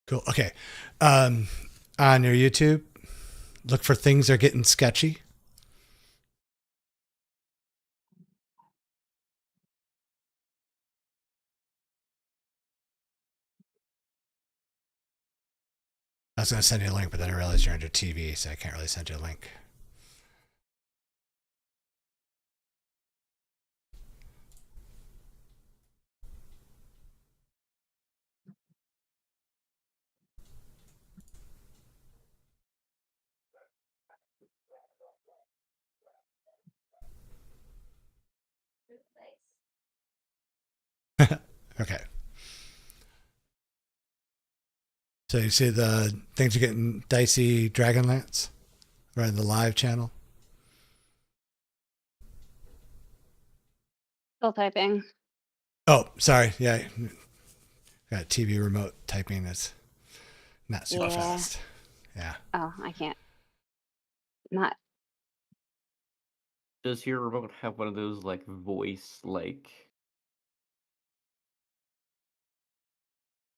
Cool. Okay. Um, on your YouTube, look for things are getting sketchy. I was going to send you a link, but then I realized you're under TV, so I can't really send you a link. Okay. So you see the things are getting dicey Dragonlance right in the live channel. Still typing. Oh, sorry. Yeah. Got TV remote typing is not super fast. Yeah. Oh, I can't. Not. Does your remote have one of those like voice like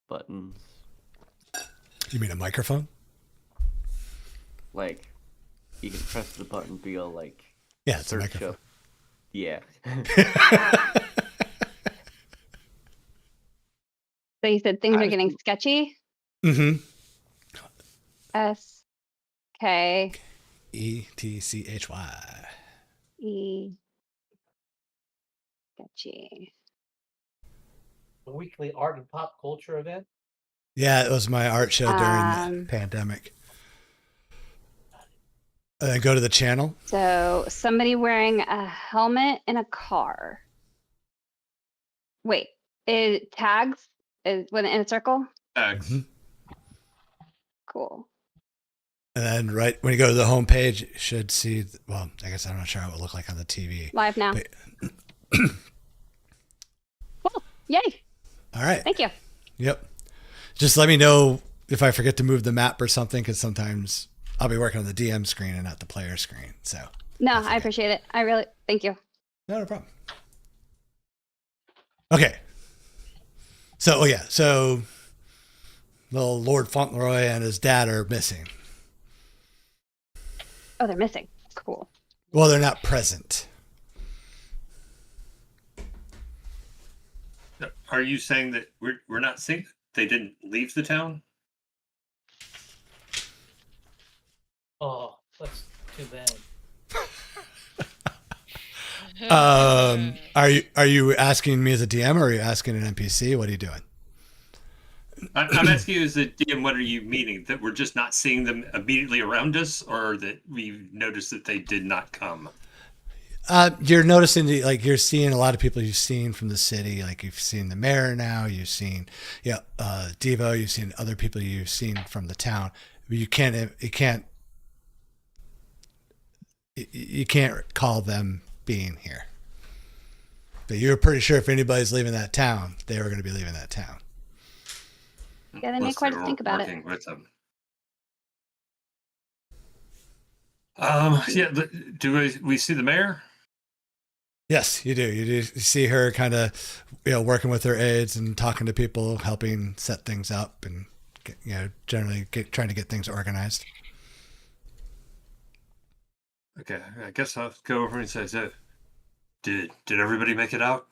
buttons? You mean a microphone? Like you can press the button, be all like Yeah, it's a search microphone. up. Yeah. So you said things are getting sketchy? Mm-hmm. S-K-E. ETCHY. Sketchy. A weekly art and pop culture event. Yeah, it was my art show during the pandemic. Go to the channel. So somebody wearing a helmet in a car. Wait, it tags is when in a circle? Tags. Mhm. Cool. And then right when you go to the home page, you should see, well, I guess I'm not sure how it would look like on the TV. Live now. But, Cool. Yay. all right. Thank you. Yep. Just let me know if I forget to move the map or something, because sometimes I'll be working on the DM screen and not the player screen. So No, I appreciate it. I really thank you. no problem. Okay. So, so little Lord Fauntleroy and his dad are missing. Oh, they're missing. Cool. Well, they're not present. Are you saying that we're not seeing they didn't leave the town? Oh, that's too bad. Are you asking me as a DM or are you asking an NPC? What are you doing? I'm asking you as a DM, what are you meaning? That we're just not seeing them immediately around us, or that we've noticed that they did not come? You're noticing you're seeing a lot of people you've seen from the city. Like you've seen the mayor now, you've seen Devo, you've seen other people you've seen from the town. You can't call them being here. But you're pretty sure if anybody's leaving that town, they were going to be leaving that town. Yeah, they make quite a think about it. With them. Yeah. Do we see the mayor? Yes, you do. You see her kind of, working with her aides and talking to people, helping set things up, and generally trying to get things organized. Okay, I guess I'll go over and say that. Did everybody make it out?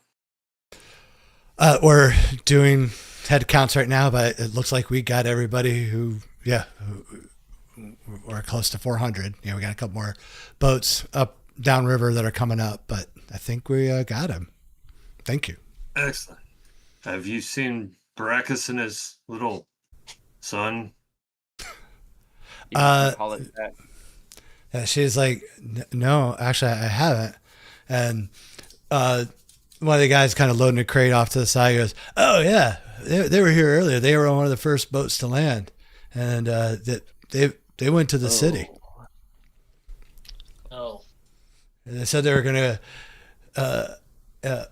We're doing head counts right now, but it looks like we got everybody who we're close to 400. We got a couple more boats up downriver that are coming up, but I think we got him. Thank you. Excellent. Have you seen Baracus and his little son? Call it that. She's like, no, actually, I haven't. And one of the guys kind of loading a crate off to the side goes, oh, yeah, they were here earlier. They were on one of the first boats to land. And they went to the city. Oh. And they said they were going to,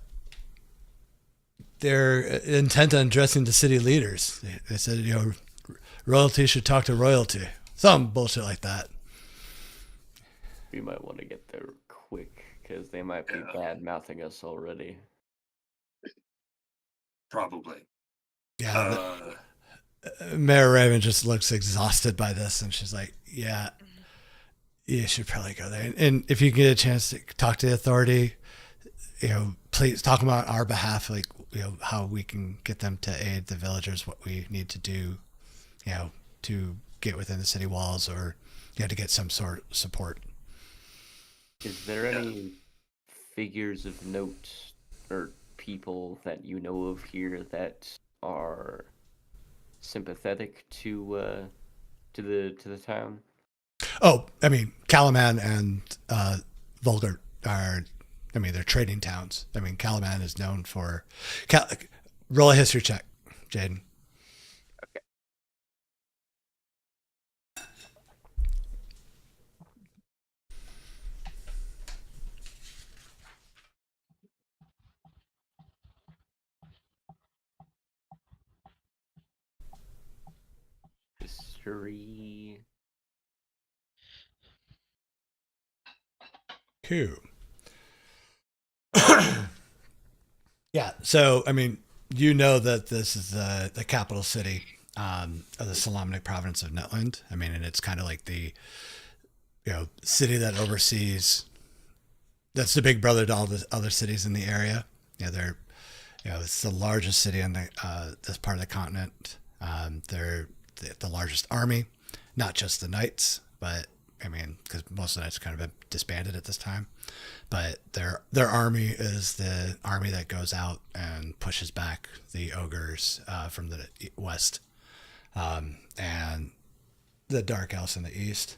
they're intent on addressing the city leaders. They said, royalty should talk to royalty. Some bullshit like that. We might want to get there quick because they might be bad mouthing us already. Probably. Yeah. Mayor Raven just looks exhausted by this, and she's like, "Yeah, you should probably go there. And if you get a chance to talk to the authority, please talk about our behalf, like how we can get them to aid the villagers, what we need to do, to get within the city walls, or to get some sort of support." Is there any figures of note or people that you know of here that are sympathetic to the town? Oh, I mean, Calaman and Vulgar are, they're trading towns. I mean, Calaman is known for. Roll a history check, Jaden. Okay. History. Cool. Yeah. So, I mean, that this is the capital city of the Solamnic province of Netland. I mean, and it's kind of like the, city that oversees. That's the big brother to all the other cities in the area. They're, it's the largest city in this part of the continent. They're the largest army, not just the knights, but I mean, because most of the knights kind of been disbanded at this time. But their army is the army that goes out and pushes back the ogres from the west, and the dark elves in the east.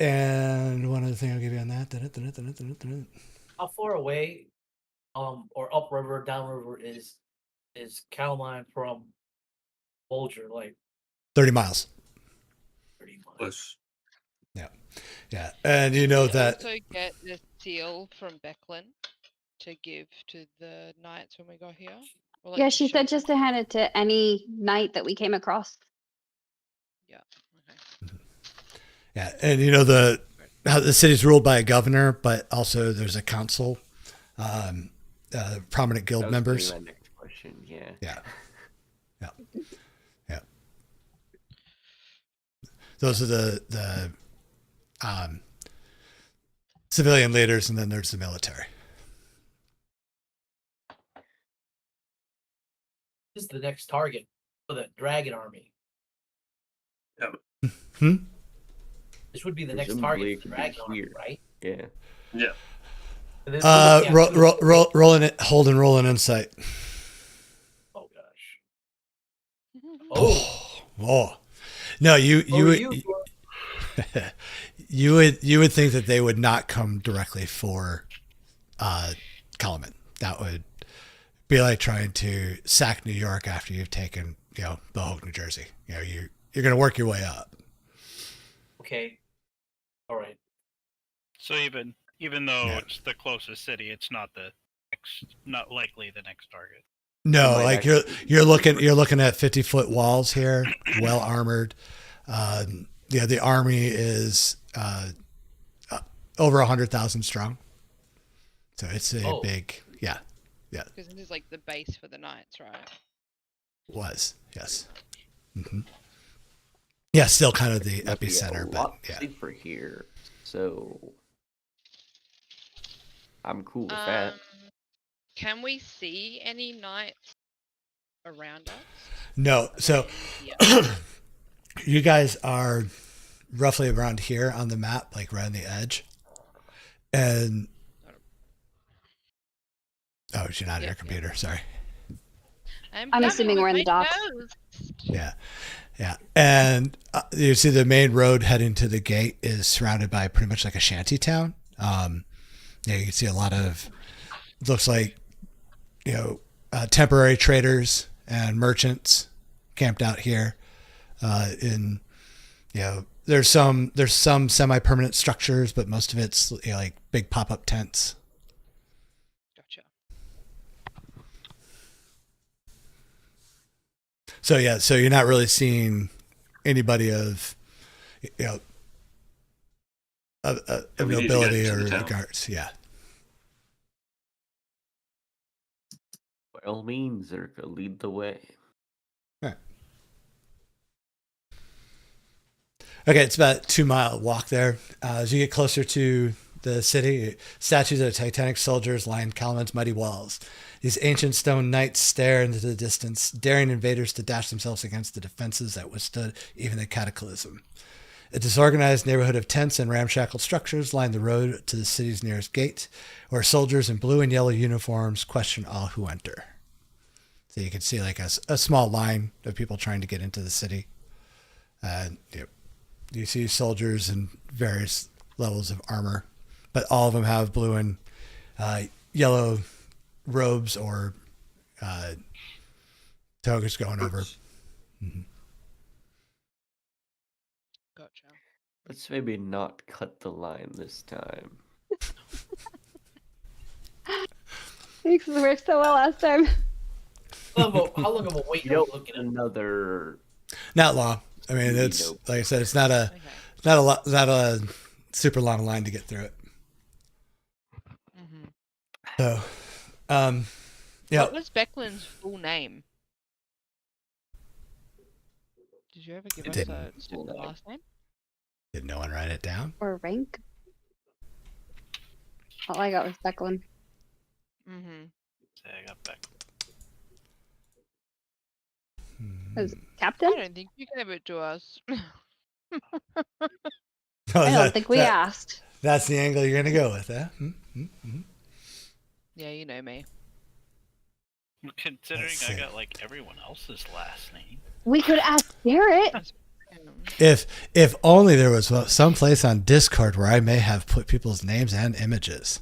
And one other thing I'll give you on that. How far away, or upriver, downriver is Calamine from Bulger? Like 30 miles. 30 miles. Close. Yeah, and that. Also get the seal from Becklin to give to the knights when we got here. Or like Yeah, to she show said just to hand it to any knight that we came across. Yeah. Okay. Yeah, and how the city's ruled by a governor, but also there's a council, prominent guild That was members. gonna be my next question. Yeah. Yeah. Those are the civilian leaders, and then there's the military. This is the next target for the dragon army. Hmm? This would be the next Presumably it target for could be dragon army, here. right? Yeah. Yeah. And then we're looking at- Roll an insight. Oh gosh. Oh. No, you you would think that they would not come directly for Kalaman. That would be like trying to sack New York after you've taken, Bohook, New Jersey. You're going to work your way up. Okay. All right. So even though Yeah. it's the closest city, it's not not likely the next target. No, Might like actually you're looking at 50-foot walls here, well armored. The army is over 100,000 strong. So it's a big, yeah, Because this is like the base for the knights, right? was, yes. Mm-hmm. Yeah, still kind of the Must be a epicenter, but lot yeah. safer here. So I'm cool with that. Can we see any knights around us? No, so Yeah. you guys are roughly around here on the map, like right on the edge. And oh, you're not on your computer. Sorry. I'm coming assuming with we're in the my docks. nose. Yeah. And you see the main road heading to the gate is surrounded by pretty much like a shanty town. You can see a lot of, looks like, temporary traders and merchants camped out here. There's some semi-permanent structures, but most of it's like big pop-up tents. Gotcha. So you're not really seeing anybody of of And we need to get nobility to the or town. guards. Yeah. By all means, Zerka, lead the way. Right. Okay, it's about a 2-mile walk there. As you get closer to the city, statues of Titanic soldiers line Calaman's mighty walls. These ancient stone knights stare into the distance, daring invaders to dash themselves against the defenses that withstood even the cataclysm. A disorganized neighborhood of tents and ramshackle structures line the road to the city's nearest gate, where soldiers in blue and yellow uniforms question all who enter. So you can see like a small line of people trying to get into the city. You see soldiers in various levels of armor, but all of them have blue and yellow robes or togas going over. Mm-hmm. Gotcha. Let's maybe not cut the line this time. Thanks, it worked so well last time. How long of a wait are we looking at? Another. Not long. I mean, it's like I said, it's not a super long line to get through it. Mm-hmm. So, yeah. What was Becklin's full name? Did you ever give us a stupid last name? Did no one write it down? Or rank. All I got was Declan. Mm-hmm. Say I got back. Was I Captain? don't think you gave it to us. I don't think we asked. That's the angle you're going to go with, huh? Yeah, you know me. Considering Let's I see. got like everyone else's last name. We could ask Garrett. If only there was some place on Discord where I may have put people's names and images.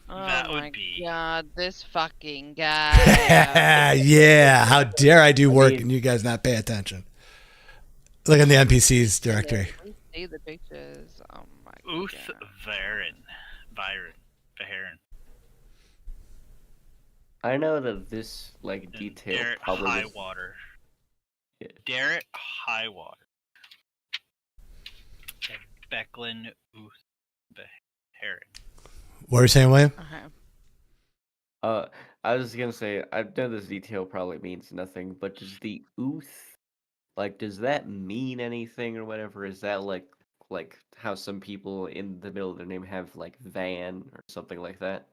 Oh That would my be- god, this fucking guy. Yeah, how dare I do work mean- and you guys not pay attention? Look in the NPCs directory. See the pictures. Oh my Uth god. Byron. I know that this like And detail Garrett probably. Highwater. Yeah. Garrett Highwater. And Becklin Uth Heron. What are you saying, William? Okay. I was gonna say I know this detail probably means nothing, but does the ooth, like, does that mean anything or whatever? Is that like how some people in the middle of their name have like Van or something like that?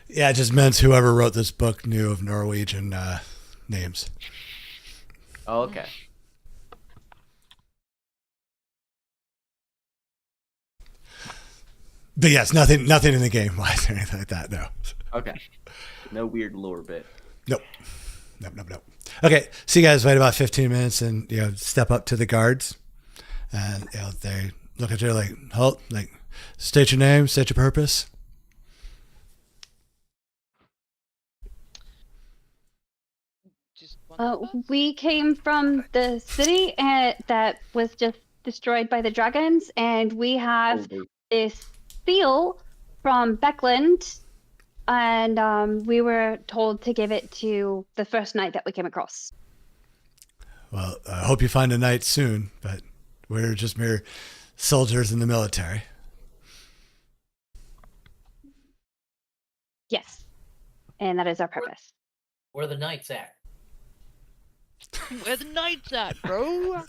Yeah, it just meant whoever wrote this book knew of Norwegian names. Oh, okay. But yes, nothing in the game wise or anything like that. No. Okay. No weird lore bit. Nope. Okay, so you guys wait about 15 minutes and step up to the guards, and they look at you like, halt, like, state your name, state your purpose. Just one of us? We came from the city that was just destroyed by the dragons, and we have this seal from Beckland, and we were told to give it to the first knight that we came across. Well, I hope you find a knight soon, but we're just mere soldiers in the military. Yes, and that is our purpose. Where the knights at? Where the knights at, bro?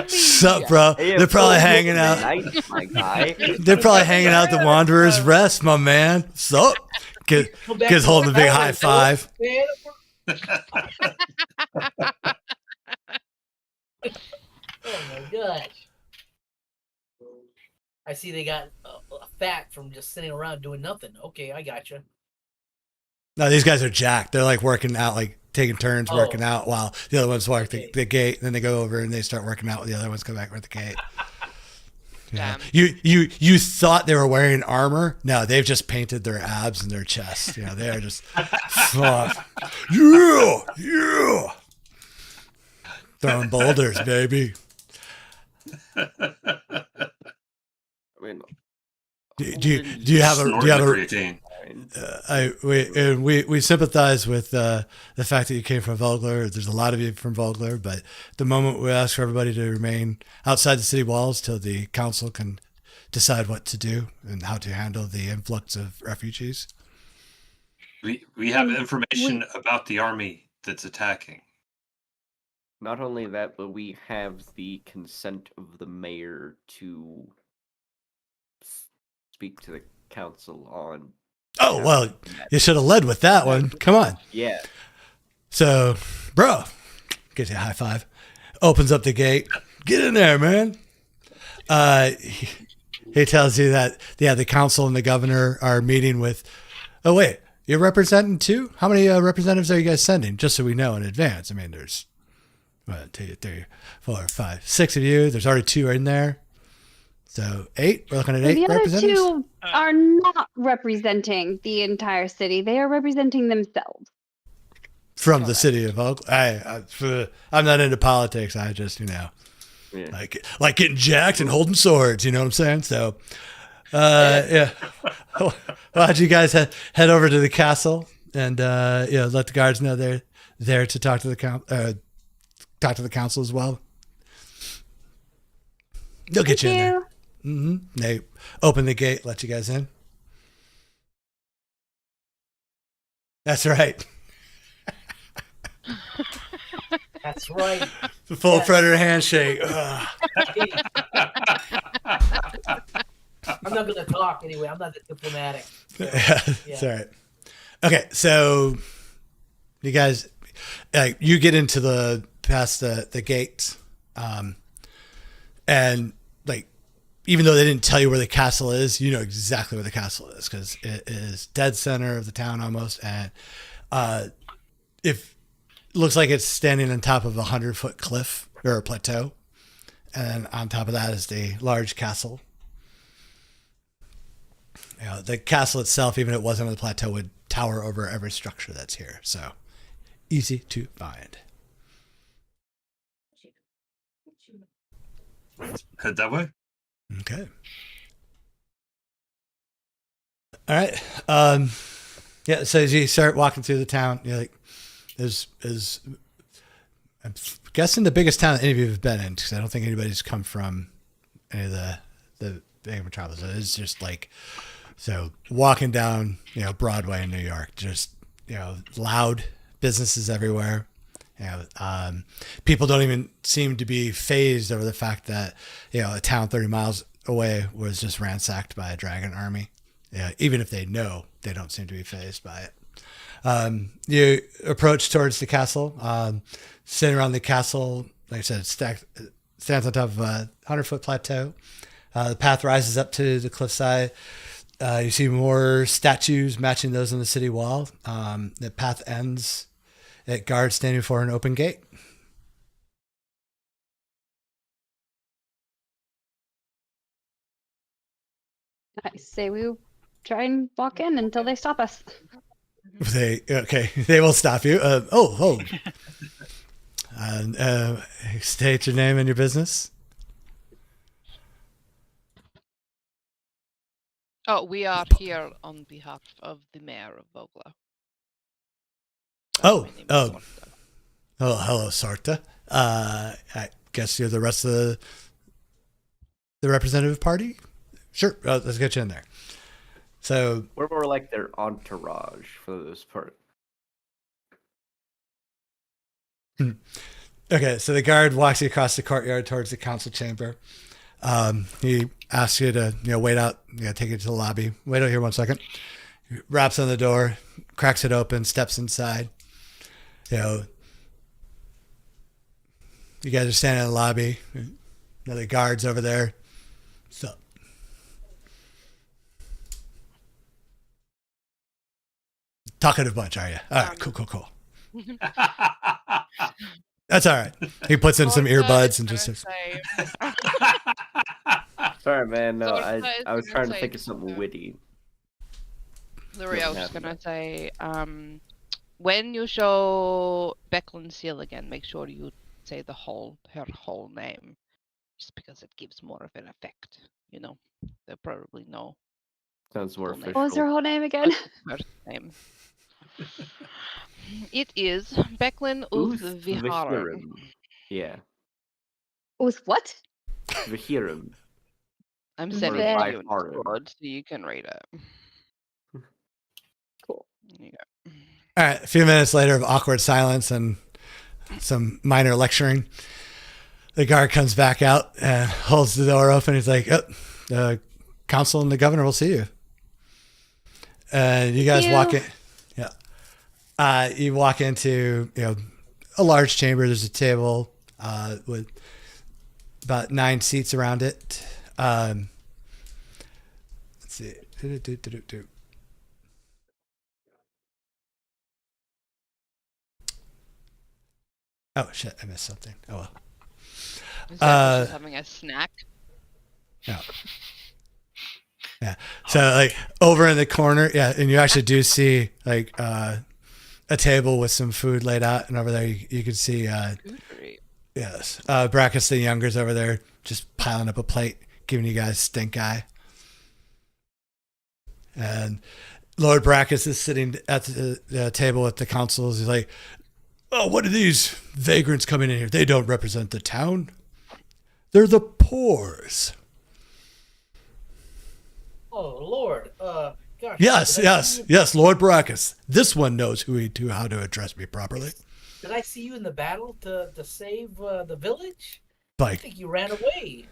Sup, bro? Hey, They're probably full hanging out. night, my guy. They're probably hanging out at the Wanderer's Rest, my man. Sup? Kids holding a big high five. Oh my gosh. I see they got a fat from just sitting around doing nothing. Okay, I got you. No, these guys are jacked. They're like working out, like taking turns working out while the other ones walk the gate. And then they go over and they start working out while the other ones come back with the gate. Yeah. You thought they were wearing armor? No, they've just painted their abs and their chests. They are just fuck. Yeah. Throwing boulders, baby. I mean, Do you have a creatine. we sympathize with the fact that you came from Volgler. There's a lot of you from Volgler, but at the moment we ask for everybody to remain outside the city walls till the council can decide what to do and how to handle the influx of refugees. We have information about the army that's attacking. Not only that, but we have the consent of the mayor to speak to the council on. Oh, well, you should have led with that one. Come on. Yeah. So, bro, gives you a high five. Opens up the gate. Get in there, man. He tells you that, the council and the governor are meeting with. Oh, wait. You're representing too? How many representatives are you guys sending? Just so we know in advance. I mean, there's 1, 2, 3, 4, 5, 6 of you. There's already 2 in there. So 8. We're looking at 8 The other representatives. 2 are not representing the entire city. They are representing themselves. From the city of Oakland. I'm not into politics. I just, Yeah. like getting jacked and holding swords. You know what I'm saying? So, yeah. Why don't you guys head over to the castle and let the guards know they're there to talk to the council as well. They'll get you in there. Mm-hmm. They open the gate, let you guys in. That's right. That's right. The full Yes. predator handshake. Ugh. I'm not gonna talk anyway. I'm not that diplomatic. That's all right. Okay, so you guys, you get into past the gates, and even though they didn't tell you where the castle is, you know exactly where the castle is because it is dead center of the town almost, and if looks like it's standing on top of a 100-foot cliff or a plateau, and on top of that is the large castle. The castle itself, even if it wasn't on the plateau, would tower over every structure that's here. So easy to find. Head that way. Okay. All right. So as you start walking through the town, you're like, I'm guessing the biggest town that any of you have been in, because I don't think anybody's come from any of the big metropolis. It's just so walking down, Broadway in New York, just, loud businesses everywhere. People don't even seem to be phased over the fact that, a town 30 miles away was just ransacked by a dragon army. Even if they know, they don't seem to be phased by it. You approach towards the castle, sitting around the castle, like I said, it stands on top of a 100-foot plateau. The path rises up to the cliffside. You see more statues matching those on the city wall. The path ends at guards standing before an open gate. I say we try and walk in until they stop us. They will stop you. State your name and your business. Oh, we are here on behalf of the mayor of Vogla. Oh, My name is oh. Sorta. Oh, hello, Sarta. I guess you're the rest of the representative party? Sure, let's get you in there. So We're more like their entourage for this part. Okay, so the guard walks you across the courtyard towards the council chamber. He asks you to, wait out, take you to the lobby. Wait out here 1 second. He raps on the door, cracks it open, steps inside. You guys are standing in the lobby. The guard's over there. So, talkative bunch, are you? All right, cool. That's all right. He puts in some earbuds and just. Sorry, man. No, Sorta is I was gonna trying to say think of something witty. Lori, I was just gonna say, when you show Beckland's seal again, make sure you say her whole name, just because it gives more of an effect. They probably know Sounds more Full name. official. What was her whole name again? first name. It is Beckland Uth Uthviharan. Vihirim. Yeah, Was what? Vihirim. I'm Or sending it to you in Viharan. Discord so you can read it. Cool. Yeah. All right, a few minutes later of awkward silence, and some minor lecturing. The guard comes back out and holds the door open. He's like, "Oh, the council and the governor will see you." And you guys walk in. Yeah. You walk into, a large chamber. There's a table with about 9 seats around it. Let's see. Oh shit! I missed something. Oh well. Just having a snack. No. Yeah. So like over in the corner, yeah, and you actually do see like a table with some food laid out, and over there you can see yes, Brackus the Younger's over there just piling up a plate, giving you guys stink eye. And Lord Brackus is sitting at the table with the councils. He's like, "Oh, what are these vagrants coming in here? They don't represent the town. They're the poors." Oh Lord, gosh. Yes, Lord Brackus. This one knows how to address me properly. Did I see you in the battle to save the village? I Like, think you ran away.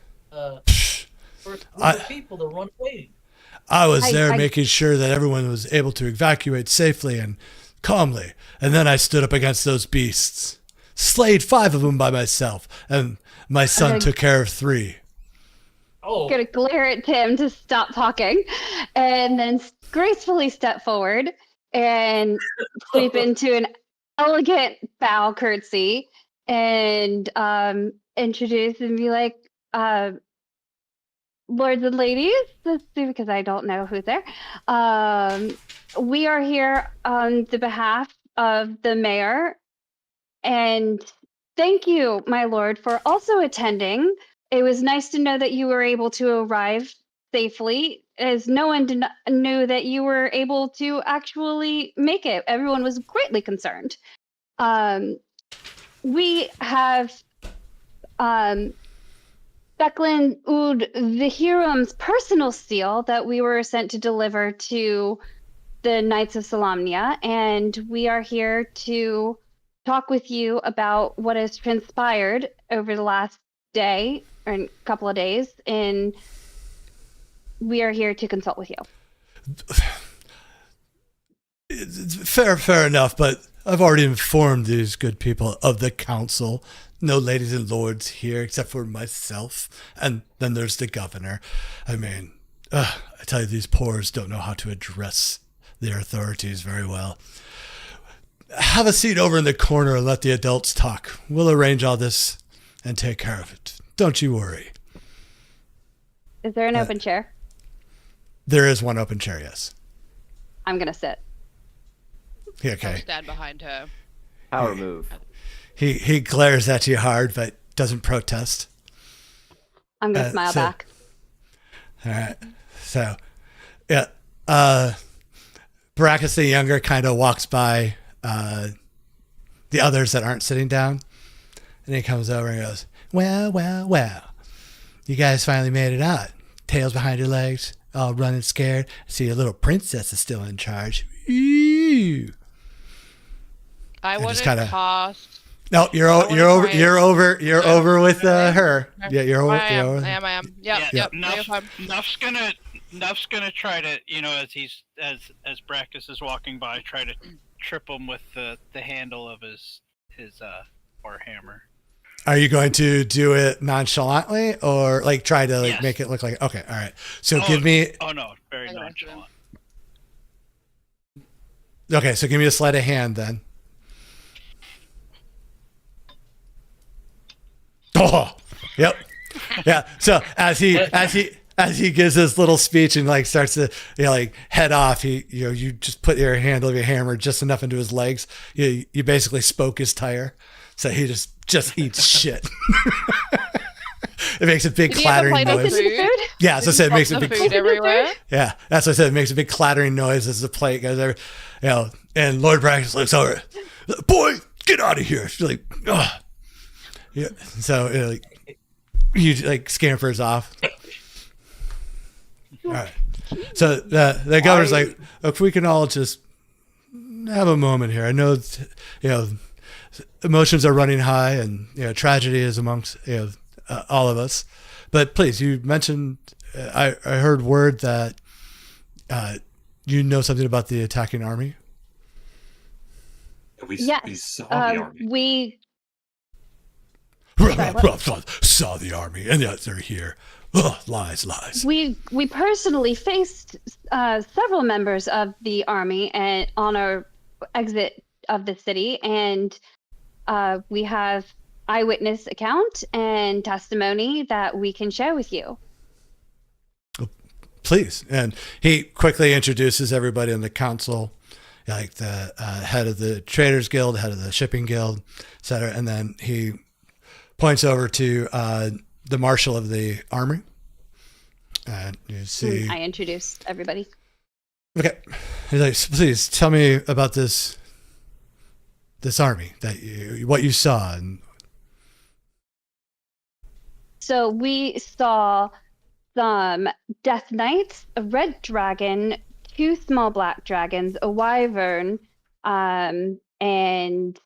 First group of people to run away. I was there making sure that everyone was able to evacuate safely and calmly, and then I stood up against those beasts, slayed 5 of them by myself, and my son took care of 3. Oh, Gonna glare at Tim to stop talking, and then gracefully step forward and sweep into an elegant bow curtsy and introduce and be like, lords and ladies, because I don't know who's there. We are here on the behalf of the mayor, and thank you, my lord, for also attending. It was nice to know that you were able to arrive safely, as no one knew that you were able to actually make it. Everyone was greatly concerned. We have Becklin Ud Vihirum's personal seal that we were sent to deliver to the Knights of Solamnia, and we are here to talk with you about what has transpired over the last day or a couple of days, and we are here to consult with you. Fair enough, but I've already informed these good people of the council. No ladies and lords here except for myself, and then there's the governor. I mean, I tell you, these poors don't know how to address their authorities very well. Have a seat over in the corner and let the adults talk. We'll arrange all this and take care of it. Don't you worry. Is there an open chair? There is one open chair, yes. I'm gonna sit. Yeah, I'll okay. stand behind her. Power move. He glares at you hard, but doesn't protest. I'm gonna smile back. All right. So, yeah. Brackus the Younger kind of walks by the others that aren't sitting down, and he comes over and goes, Well. You guys finally made it out. Tails behind your legs, all running scared. I see your little princess is still in charge. Ew. I want to kinda- cast. No, you're over with her. Yeah, you're over. I am. Yep. Nuff's gonna try to, as Brackus is walking by, try to trip him with the handle of his warhammer. Are you going to do it nonchalantly or like try to Yes. make it look like, okay, all right. So give me, Oh no, very nonchalant. okay, so give me a sleight of hand then. Oh, yep. Yeah. So as he gives this little speech and like starts to like head off, you just put your handle of your hammer just enough into his legs. You basically spoke his tire. So he just eats shit. It makes a big clattering noise. Yeah, as I said, it makes a big food everywhere. Yeah, that's what I said. It makes a big clattering noise as the plate goes over. And Lord Brackus looks over. Boy, get out of here! She's like, ugh. Yeah. So he like scampers off. All right. So the governor's like, if we can all just have a moment here. I know, emotions are running high, and tragedy is amongst all of us. But please, you mentioned I heard word that you know something about the attacking army. We Yes, saw the army. we saw the army, and yet they're here. Ugh, lies. we personally faced several members of the army and on our exit of the city, and we have eyewitness account and testimony that we can share with you. Please. And he quickly introduces everybody in the council, like the head of the Traders Guild, head of the Shipping Guild, etc. And then he points over to the marshal of the army. And you see... I introduced everybody. Okay. He's like, please tell me about this army, what you saw. And So we saw some Death Knights, a red dragon, 2 small black dragons, a wyvern, and There's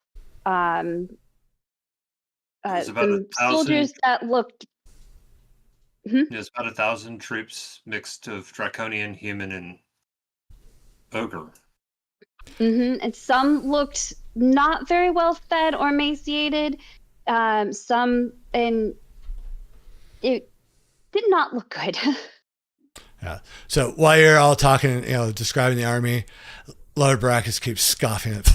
about some 1,000. soldiers that looked. There's about 1,000 troops mixed of draconian, human, and ogre. And some looked not very well fed or emaciated. Some, and it did not look good. yeah. So while you're all talking, describing the army, Lord Baracus keeps scoffing at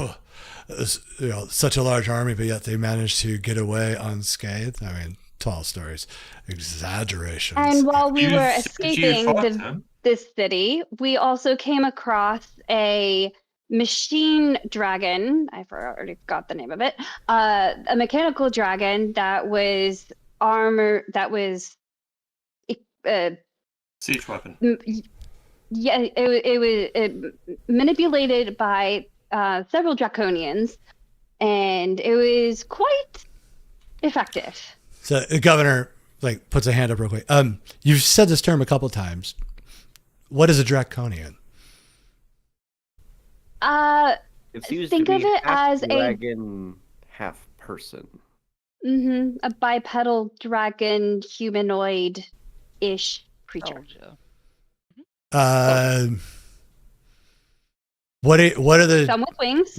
such a large army, but yet they managed to get away unscathed. I mean, tall stories, exaggerations. And while we You were said you escaping fought them. this city, we also came across a machine dragon. I already forgot the name of it. A mechanical dragon that was armor. That was. Siege weapon. Yeah, it was manipulated by several draconians, and it was quite effective. So the governor puts a hand up real quick. You've said this term a couple times. What is a draconian? It seems think to of be it half as dragon, half person. a bipedal dragon humanoid-ish creature. What are the Some with wings,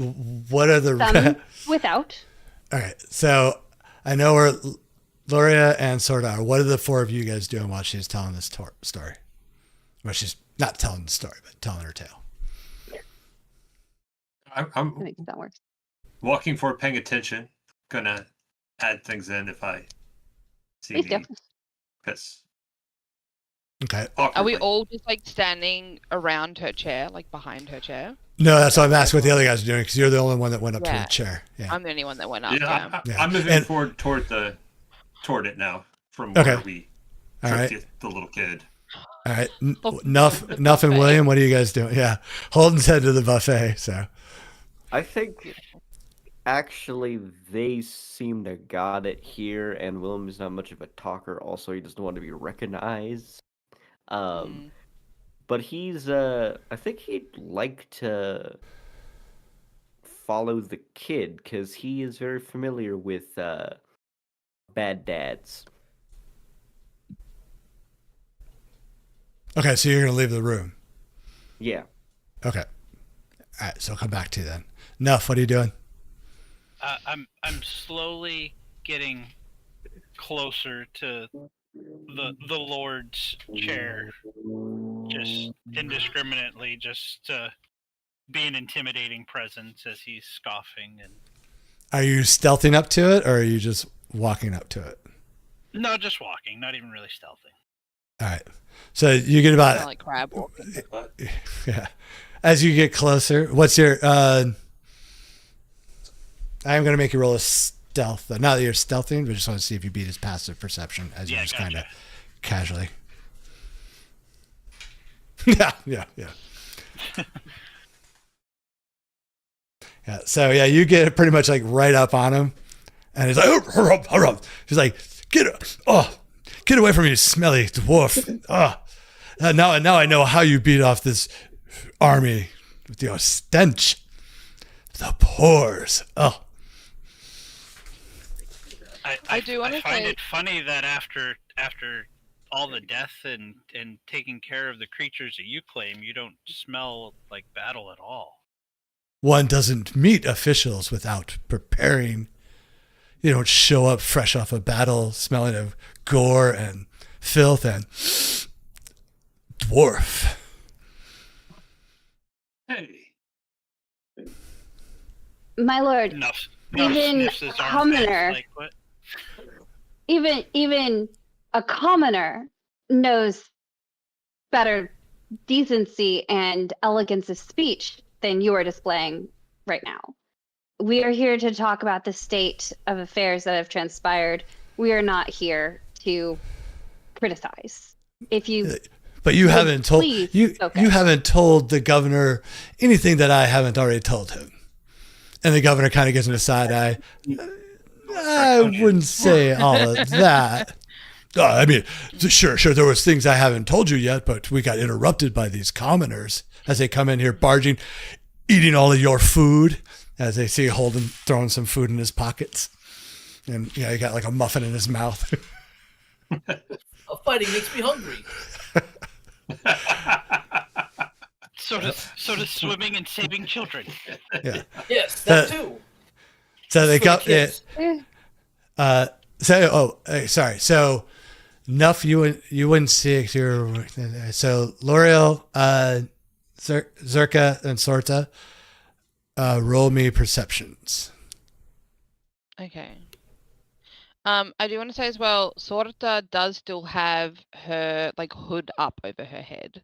what are the some without. All right, so I know where Loria and Sorda are. What are the 4 of you guys doing while she's telling this story? Well, she's not telling the story, but telling her tale. I I'm think that works. walking forward, paying attention. Gonna add things in if I see Please do. need. Because Okay. Are we all just standing around her chair, behind her chair? No, that's why I'm asking what the other guys are doing, because you're the only one that went up to Yeah. the chair. Yeah. I'm the only one that went up. Yeah, Yeah. I'm moving And- forward toward it now from Okay. where we All took right. the little kid. All right. Nuff and William, what are you guys doing? Yeah. Holden's head to the buffet, so. I think actually they seem to got it here, and Willem is not much of a talker. Also, he doesn't want to be recognized. But he's I think he'd like to follow the kid because he is very familiar with bad dads. Okay, so you're going to leave the room. Yeah. Okay. All right, so I'll come back to you then. Nuff, what are you doing? I'm slowly getting closer to the Lord's chair, just indiscriminately, just to be an intimidating presence as he's scoffing. And Are you stealthing up to it, or are you just walking up to it? no, just walking, not even really stealthing. All right. So you get about... Kinda like crab walking. Yeah. As you get closer, what's your... I'm going to make you roll a stealth. Not that you're stealthing, but just want to see if you beat his passive perception as you Yeah, just kind of gotcha. casually. Yeah. Yeah. So yeah, you get pretty much right up on him, and he's like, hurry. He's like, get away from me, you smelly dwarf. Now I know how you beat off this army with your stench, the pores. I do want to find say it funny that after all the death and taking care of the creatures that you claim, you don't smell like battle at all. One doesn't meet officials without preparing. You don't show up fresh off a battle smelling of gore and filth and dwarf. Hey. My lord, Enough. even Sniffs his a armpits, commoner, like, what? even a commoner knows better decency and elegance of speech than you are displaying right now. We are here to talk about the state of affairs that have transpired. We are not here to criticize. If you But you would haven't told please you focus. you haven't told the governor anything that I haven't already told him. And the governor kind of gives him a side eye. I wouldn't say all of that. I mean, sure, there was things I haven't told you yet, but we got interrupted by these commoners as they come in here barging, eating all of your food, as they see Holden throwing some food in his pockets. And, he got like a muffin in his mouth. Fighting makes me hungry. So does swimming and saving children. Yeah. Yes, that too. So they For the got kids. it. Sorry. So, Nuff, you wouldn't see it. So, L'Oreal, Zerka, and Sorta, roll me perceptions. okay. I do want to say as well, Sorta does still have her hood up over her head,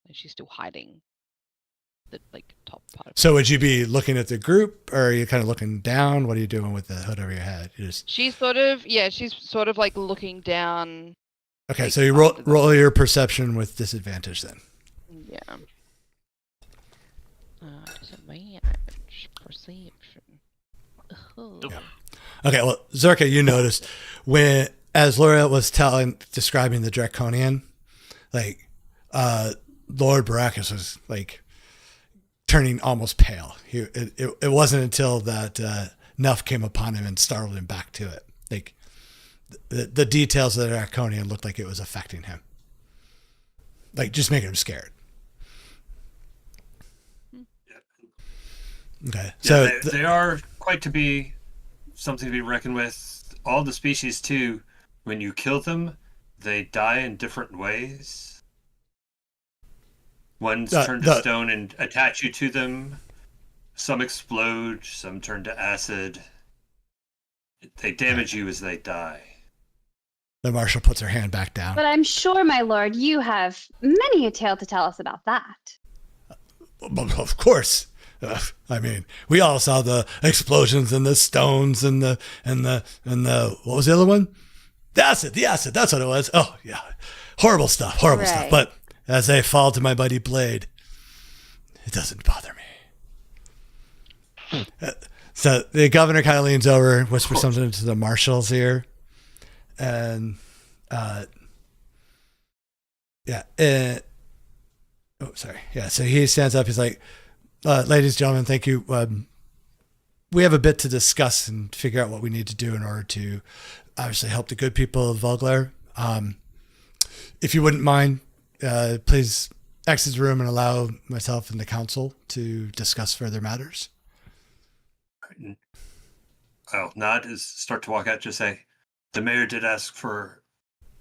and she's still hiding the top part. So, would you be looking at the group, or are you kind of looking down? What are you doing with the hood over your head? She's sort of looking down. Okay. So you roll your perception with disadvantage then. Yeah. Disadvantage perception. Yeah. Okay, well, Zerka, you noticed as L'Oreal was describing the Draconian, Lord Baracus was turning almost pale. It wasn't until that Nuff came upon him and startled him back to it. The details of the Draconian looked like it was affecting him, just making him scared. Okay, so they are quite to be something to be reckoned with. All the species too, when you kill them, they die in different ways. Ones turn to stone and attach you to them. Some explode, some turn to acid. They damage you as they die. the marshal puts her hand back down. But I'm sure, my lord, you have many a tale to tell us about that. Of course. I mean, we all saw the explosions and the stones and the what was the other one? The acid. That's what it was. Oh yeah, horrible stuff. Stuff. But as they fall to my buddy Blade, it doesn't bother me. So the governor kind of leans over and whispers something to the marshal's ear, and so he stands up. He's like, ladies and gentlemen, thank you. We have a bit to discuss and figure out what we need to do in order to obviously help the good people of Volglair. If you wouldn't mind, please exit the room and allow myself and the council to discuss further matters. I'll nod as start to walk out. Just say, the mayor did ask for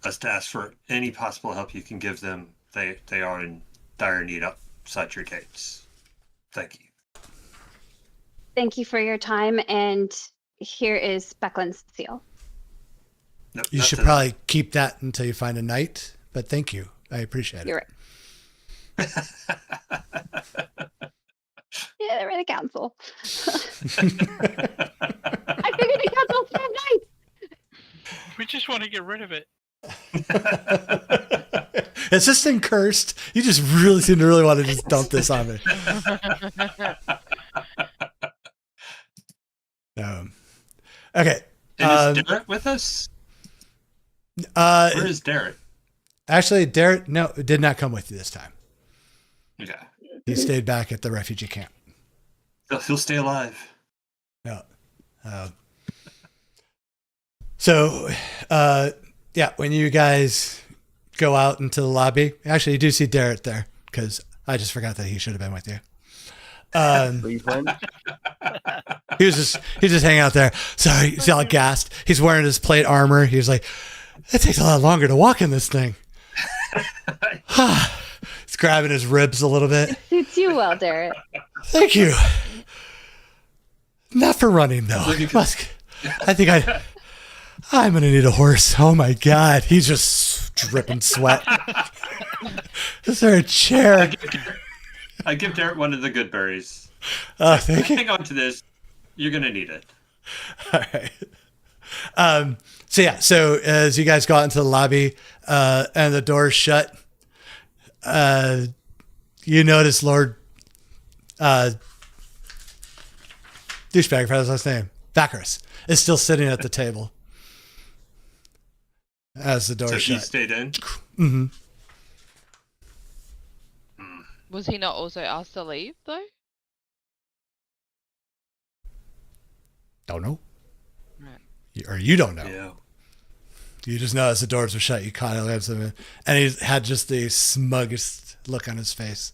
us to ask for any possible help you can give them. They are in dire need outside your gates. Thank you. Thank you for your time, and here is Beckland's seal. Nope, You should probably keep that until you find a knight, but thank you. I appreciate it. You're right. Yeah, they're in the council. I figured the council's so nice. We just want to get rid of it. Is this thing cursed? You just really seem to really want to just dump this on me. Okay. And is Derek with us? Where is Derek? Actually, Derek, no, did not come with you this time. Okay. He stayed back at the refugee camp. He'll stay alive. No. So, yeah, when you guys go out into the lobby, actually, you do see Derek there because I just forgot that he should have been with you. Cleveland? He's just hanging out there. Sorry, he's all gassed. He's wearing his plate armor. He was like, it takes a lot longer to walk in this thing. He's grabbing his ribs a little bit. Suits you well, Derek. Thank you. Not for running though. I think I'm gonna need a horse. Oh my god, he's just dripping sweat. Is there a chair? I give Derek one of the good berries. Oh, thank you. Hang on to this. You're gonna need it. All right. So as you guys go out into the lobby and the door's shut, you notice Lord douchebag, for his last name, Bacchus, is still sitting at the table as the door So shut. he stayed in. Mm-hmm. Was he not also asked to leave though? Don't know. Right. Or you don't know. Yeah. You just know as the doors were shut, you caught him, and he had just the smuggest look on his face.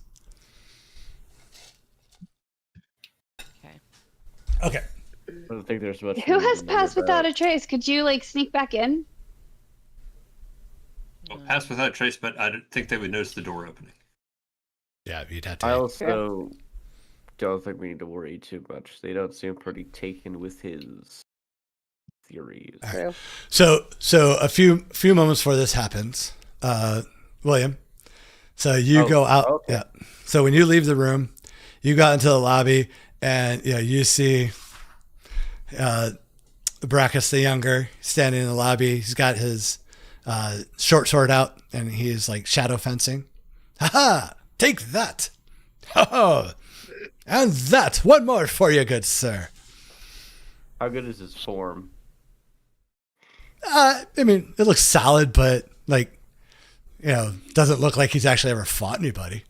Okay. I don't think there's much. Who to has remember passed without about. a trace? Could you like sneak back in? Well, pass without trace, but I don't think they would notice the door opening. Yeah, you'd have to. I also don't think we need to worry too much. They don't seem pretty taken with his theories. True. So a few moments before this happens, William. So you go out. Okay. Yeah. So when you leave the room, you got into the lobby, and you see Brackus the Younger standing in the lobby. He's got his short sword out, and he's like shadow fencing. Ha ha! Take that! Oh, and that! One more for you, good sir. How good is his form? I mean, it looks solid, but like, doesn't look like he's actually ever fought anybody.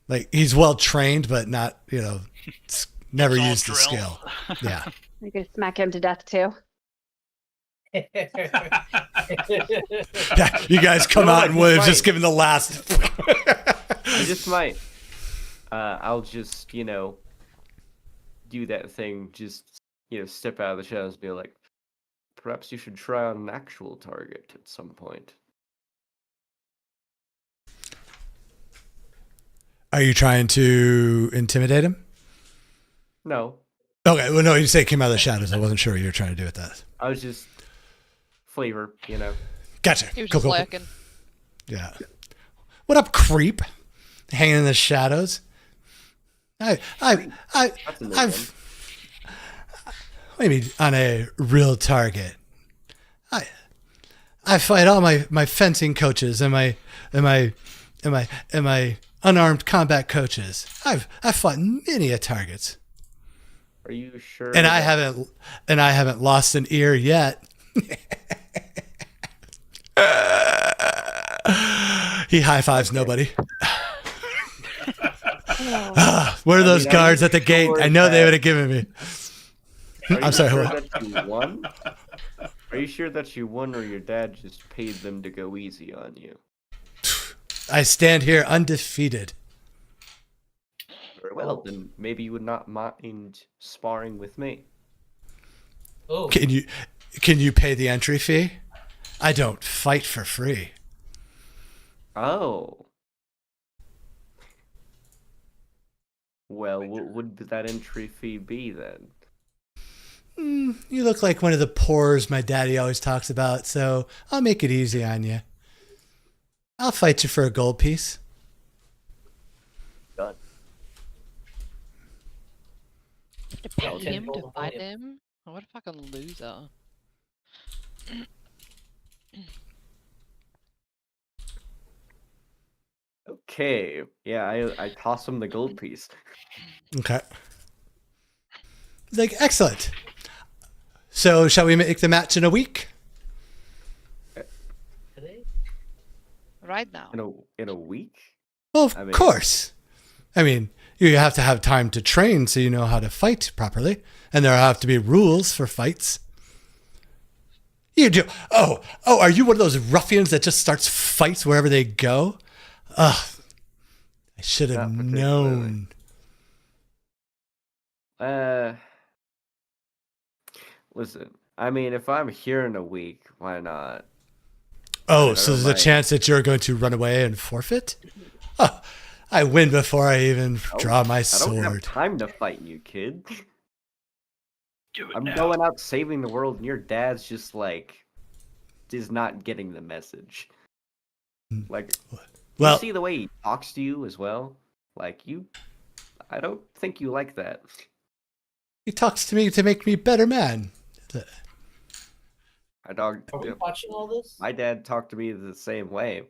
Like he's well trained, but not, never It's all used the drill. skill. Yeah. I could smack him to death too. Yeah. You guys come out and William's just giving the last. I just might. I'll just, do that thing. Just, step out of the shadows and be like, perhaps you should try on an actual target at some point. Are you trying to intimidate him? No, Okay. Well, no, you say it came out of the shadows. I wasn't sure what you were trying to do with that. I was just flavor, Gotcha. He was Cool, just cool. lurking. Yeah. What up, creep? Hanging in the shadows. That's a new one. Maybe on a real target. I fight all my fencing coaches and my unarmed combat coaches. I've fought many a targets. Are you sure? And I haven't lost an ear yet. He high fives nobody. Where are those guards at the gate? I know they would have given me. I'm sorry. Sure Hold on. that you won? Are you sure that you won, or your dad just paid them to go easy on you? I stand here undefeated. Very well, then maybe you would not mind sparring with me. Oh, Can you pay the entry fee? I don't fight for free. Oh. Well, what would that entry fee be then? You look like one of the poors my daddy always talks about, so I'll make it easy on you. I'll fight you for a gold piece. Done. To pay Yeah, 10 him to gold fight on him? Oh, what a fucking loser. Okay. Yeah, I toss him the gold piece. Okay. Like, excellent. So, shall we make the match in a week? today? Right now. In a week? Well, of I mean- course. I mean, you have to have time to train so you know how to fight properly. And there have to be rules for fights. You do. Oh, are you one of those ruffians that just starts fights wherever they go? Ugh. I should have Not particularly. known. Listen, I mean, if I'm here in a week, why not? Oh, I so don't there's a mind. chance that you're going to run away and forfeit? Oh, I win before I even draw my I don't have sword. time to fight you, kid. Do it I'm now. going out saving the world, and your dad's just like, is not getting the message. Like, Well, you see the way he talks to you as well? Like, I don't think you like that. he talks to me to make me a better man. Are we watching all this? My dad talked to me the same way.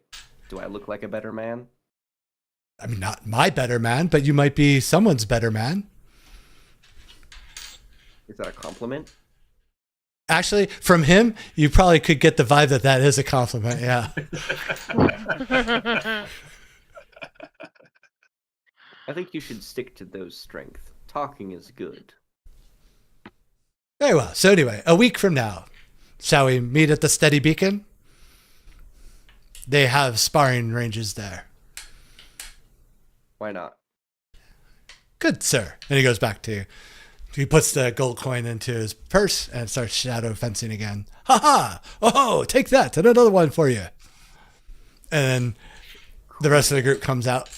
Do I look like a better man? I mean, not my better man, but you might be someone's better man. Is that a compliment? Actually, from him, you probably could get the vibe that is a compliment. Yeah. I think you should stick to those strengths. Talking is good. Very well. So anyway, a week from now, shall we meet at the Steady Beacon? They have sparring ranges there. Why not? Good, sir. And he goes back to, he puts the gold coin into his purse and starts shadow fencing again. Ha ha! Oh, take that and another one for you. And then the rest of the group comes out.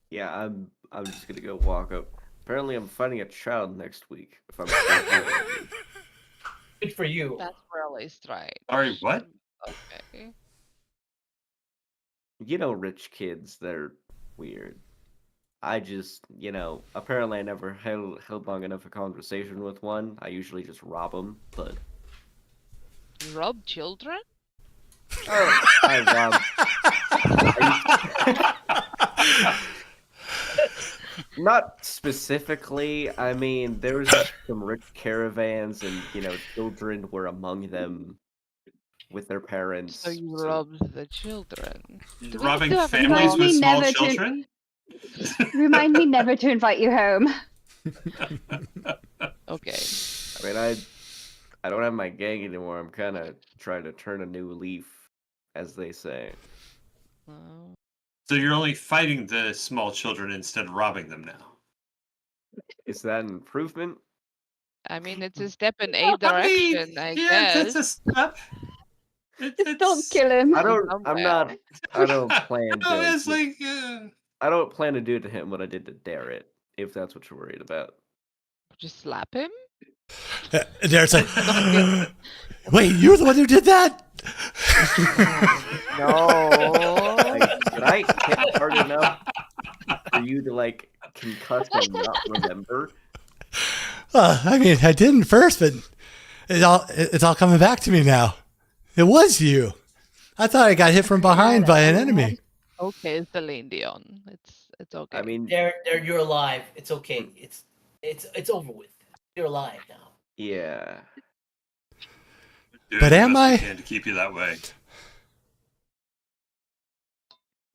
Yeah, I'm just gonna go walk up. Apparently, I'm fighting a child next week. If I'm still here. Good for you. That's really strange. Sorry, what? Okay. You know, rich kids, they're weird. I just, apparently I never held long enough a conversation with one. I usually just rob them, but Rob children? I rob. Not specifically. I mean, there was some rich caravans, and children were among them with their parents. So you robbed the children. Do we Robbing still have a families dog? with small Never to- children? Remind me never to invite you home. Okay. I mean, I don't have my gang anymore. I'm kind of trying to turn a new leaf, as they say. Well, So you're only fighting the small children instead of robbing them now. Is that an improvement? I mean, it's a step in a direction, I yeah, guess. that's a step. Just don't kill him. I don't Somewhere. plan No, to. it's like, I don't plan to do to him what I did to Darrett, if that's what you're worried about. Just slap him? There's like, wait, you're the one who did that? No. Did I hit hard enough for you to concuss and not remember? I mean, I didn't first, but it's all coming back to me now. It was you. I thought I got hit from behind by an enemy. Okay, Celine Dion. It's okay. I mean, There, you're alive. It's okay. It's over with. You're alive now. yeah. doing But the am best we I? can to keep you that way.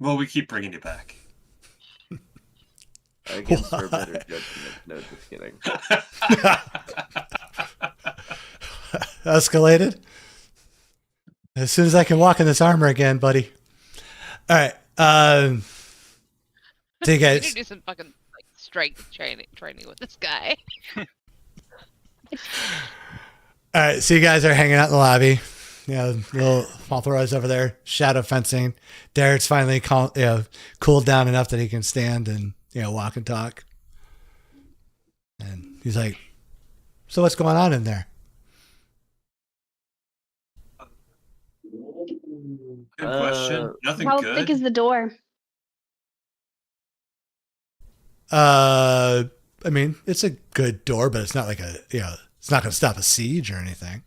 Well, we keep bringing you back. Against her better judgment. No, just kidding. Escalated. As soon as I can walk in this armor again, buddy. All right. So you We guys, need to do some fucking strength training with this guy. all right. So you guys are hanging out in the lobby. Little Fauntleroy's over there, shadow fencing. Darrett's finally cooled down enough that he can stand and walk and talk. And he's like, "So what's going on in there?" Good question. Nothing How good. thick is the door? I mean, it's a good door, but it's not like it's not going to stop a siege or anything.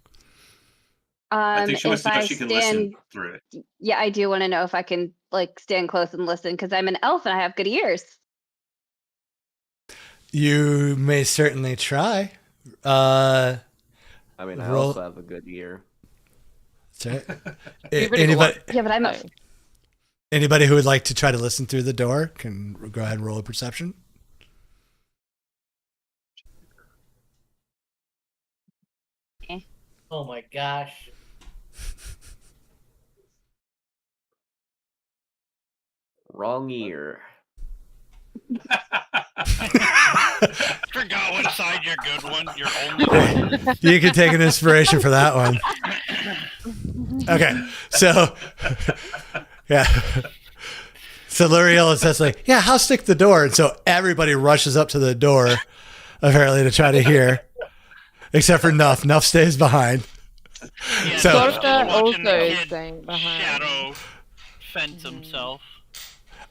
I think she wants If to know I she can listen stand, through it. yeah, I do want to know if I can stand close and listen because I'm an elf and I have good ears. You may certainly try. I mean, I Roll- also have a good ear. That's right. Give it a Anybody, Yeah, but I'm a, No. anybody who would like to try to listen through the door can go ahead and roll a perception. Oh my gosh. Wrong ear. Forgot what side your good one, your only one. You can take an inspiration for that one. Okay, so yeah. So L'Oreal says like, yeah, how stick the door? And so everybody rushes up to the door, apparently, to try to hear. Except for Nuff. Nuff stays behind. Yeah, So- Nuff's Sorta still watching also the is kid staying behind. Shadow fence himself.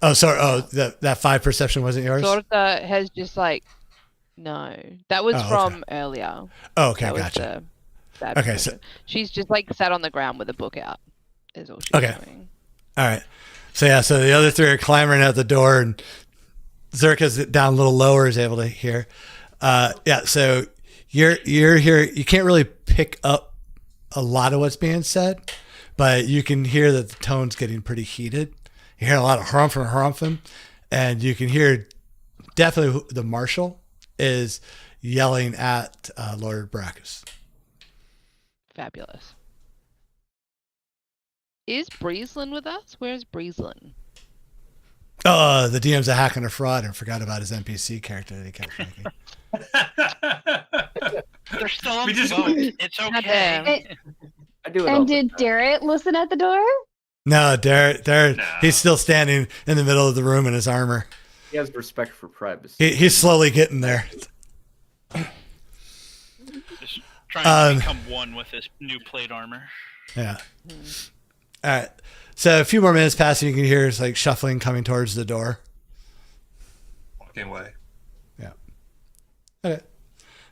Oh, sorry. Oh, that 5 perception wasn't yours? Sorta has just like, no, that was Oh, okay. from earlier. Oh, okay, That was gotcha. the bad Okay, so- version. She's just like sat on the ground with a book out. Is all she's Okay. doing. All right. So yeah, so the other three are clamoring at the door, and Zerka's down a little lower, is able to hear. Yeah, so you're here. You can't really pick up a lot of what's being said, but you can hear that the tone's getting pretty heated. You hear a lot of harumphin', and you can hear definitely the marshal is yelling at Lord Brackus. Fabulous. Is Breezelin with us? Where's Breezelin? Oh, the DM's a hack and a fraud and forgot about his NPC character that he kept making. They're still on We the just- boat. It's okay. And, I do it all and the did time. Darrett listen at the door? No, Darrett, No. he's still standing in the middle of the room in his armor. He has respect for privacy. He's slowly getting there. Just trying to Um, become one with his new plate armor. Yeah. All right. So a few more minutes pass, and you can hear it's like shuffling coming towards the door. Walking away. Okay.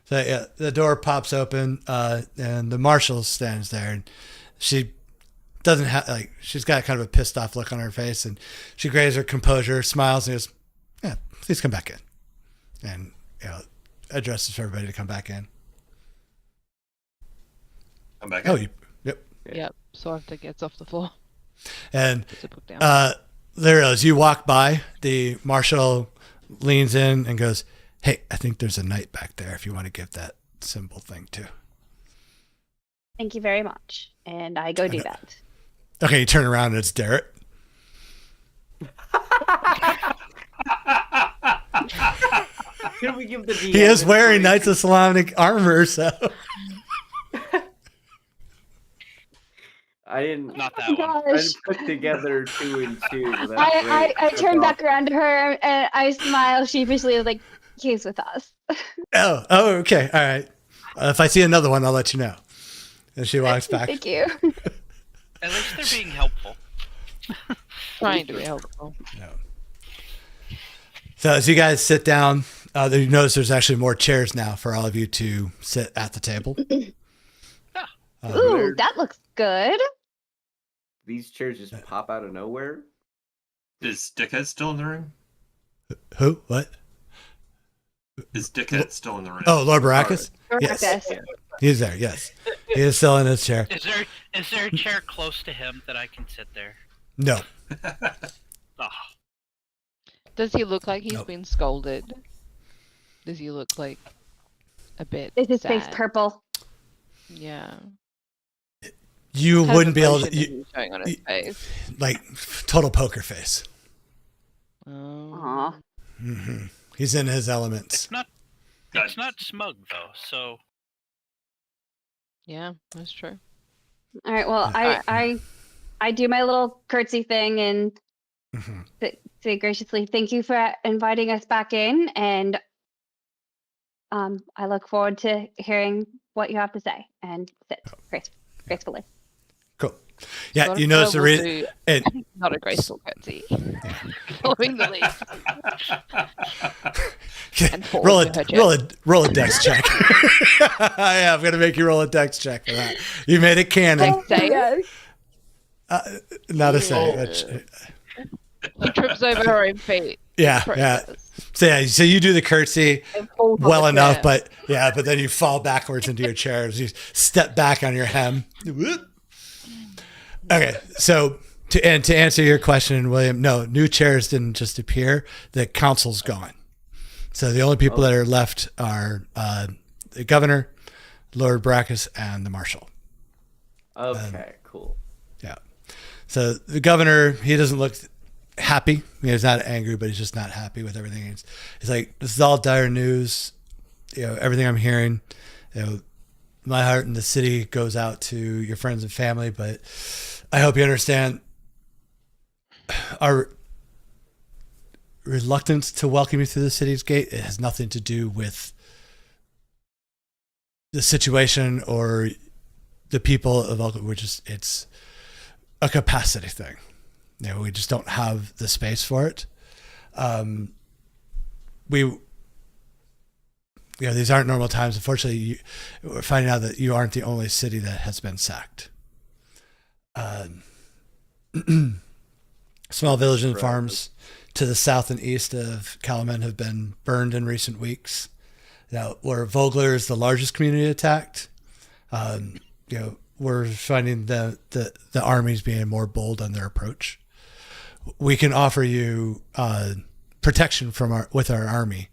So yeah, the door pops open, and the marshal stands there, and she doesn't have she's got kind of a pissed off look on her face, and she grabs her composure, smiles, and goes, "Yeah, please come back in," and addresses everybody to come back in. I'm back. Oh, in. yep. Yep. Sorta gets off the floor. And Puts a book down. there, as you walk by, the marshal leans in and goes, "Hey, I think there's a knight back there if you want to give that symbol thing to." Thank you very much. And I go do Okay. that. Okay, you turn around and it's Darrett. Can we give the DM He is wearing inspiration? Knights of Solomonic armor, so I didn't. Not that Oh one. I gosh. didn't put together 2 and 2. But that's I great. turn That's back around to her and I smile sheepishly like, he's with us. oh, okay, all right. If I see another one, I'll let you know. And she walks back. Thank you. At least they're being helpful. Trying to be helpful. So as you guys sit down, you notice there's actually more chairs now for all of you to sit at the table. Ooh, that looks good. These chairs just pop out of nowhere. Is Dickhead still in the room? Who? What? Is Dickhead still in the room? Oh, Lord Baracus? Yes. Yes. He's there, yes. He is still in his chair. Is there a chair close to him that I can sit there? No. Oh, Does he look like he's Nope. been scolded? Does he look like a bit Is his face sad? purple? Yeah. You What kind wouldn't of be able emotion to, is he showing on his face? like, total poker face. Oh. Aw. hmm He's in his elements. it's not. God. It's not smug though. So Yeah, that's true. All right. Well, Alright. I do my little curtsy thing and Mhm. say graciously, thank you for inviting us back in, and I look forward to hearing what you have to say and sit gracefully. Cool. Yeah, Sort you of notice the will reason. do And not a graceful curtsy. Following the lead. And fall roll to her roll a dex check. Yeah, I'm gonna make you roll a dex check for that. You made it canon. Say, Not a save. She trips over her own feet. Yeah, yeah. Process. So you do the curtsy And falls on well the enough, chair. but then you fall backwards into your chair as you step back on your hem. Whoop. Okay, so to answer your question, William, no, new chairs didn't just appear. The council's gone. So the only people that are left are the governor, Lord Brackus, and the marshal. Okay, cool. Yeah. So the governor, he doesn't look happy. He's not angry, but he's just not happy with everything. He's like, this is all dire news. Everything I'm hearing, my heart in the city goes out to your friends and family, but I hope you understand our reluctance to welcome you through the city's gate. It has nothing to do with the situation or the people of Elko. It's a capacity thing. We just don't have the space for it. These aren't normal times. Unfortunately, we're finding out that you aren't the only city that has been sacked. Small villages and farms to the south and east of Kalaman have been burned in recent weeks. Now, where Vogler is the largest community attacked, we're finding the armies being more bold on their approach. We can offer you protection with our army,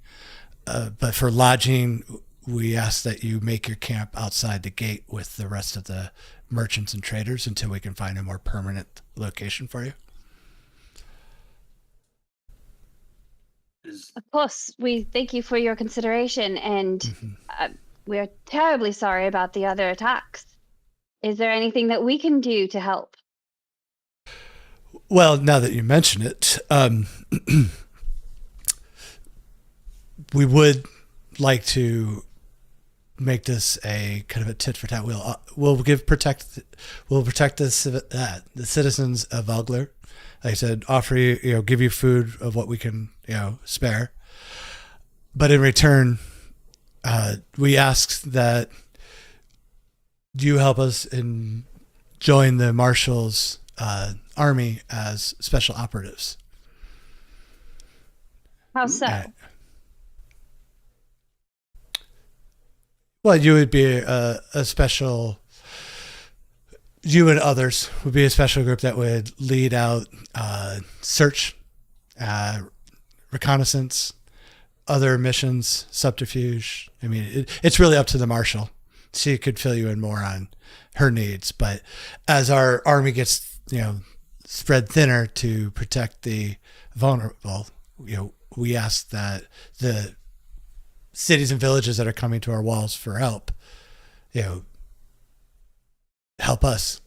but for lodging, we ask that you make your camp outside the gate with the rest of the merchants and traders until we can find a more permanent location for you. Of course, we thank you for your consideration, and we're terribly sorry about the other attacks. Is there anything that we can do to help? Well, now that you mention it, we would like to make this a kind of a tit for tat. We'll protect the citizens of Vogler. Like I said, offer you, give you food of what we can, spare. But in return, we ask that you help us in join the Marshal's army as special operatives. How so? Well, you would be a special. You and others would be a special group that would lead out search, reconnaissance, other missions, subterfuge. I mean, it's really up to the Marshal. She could fill you in more on her needs. But as our army gets, spread thinner to protect the vulnerable, we ask that the cities and villages that are coming to our walls for help, help us.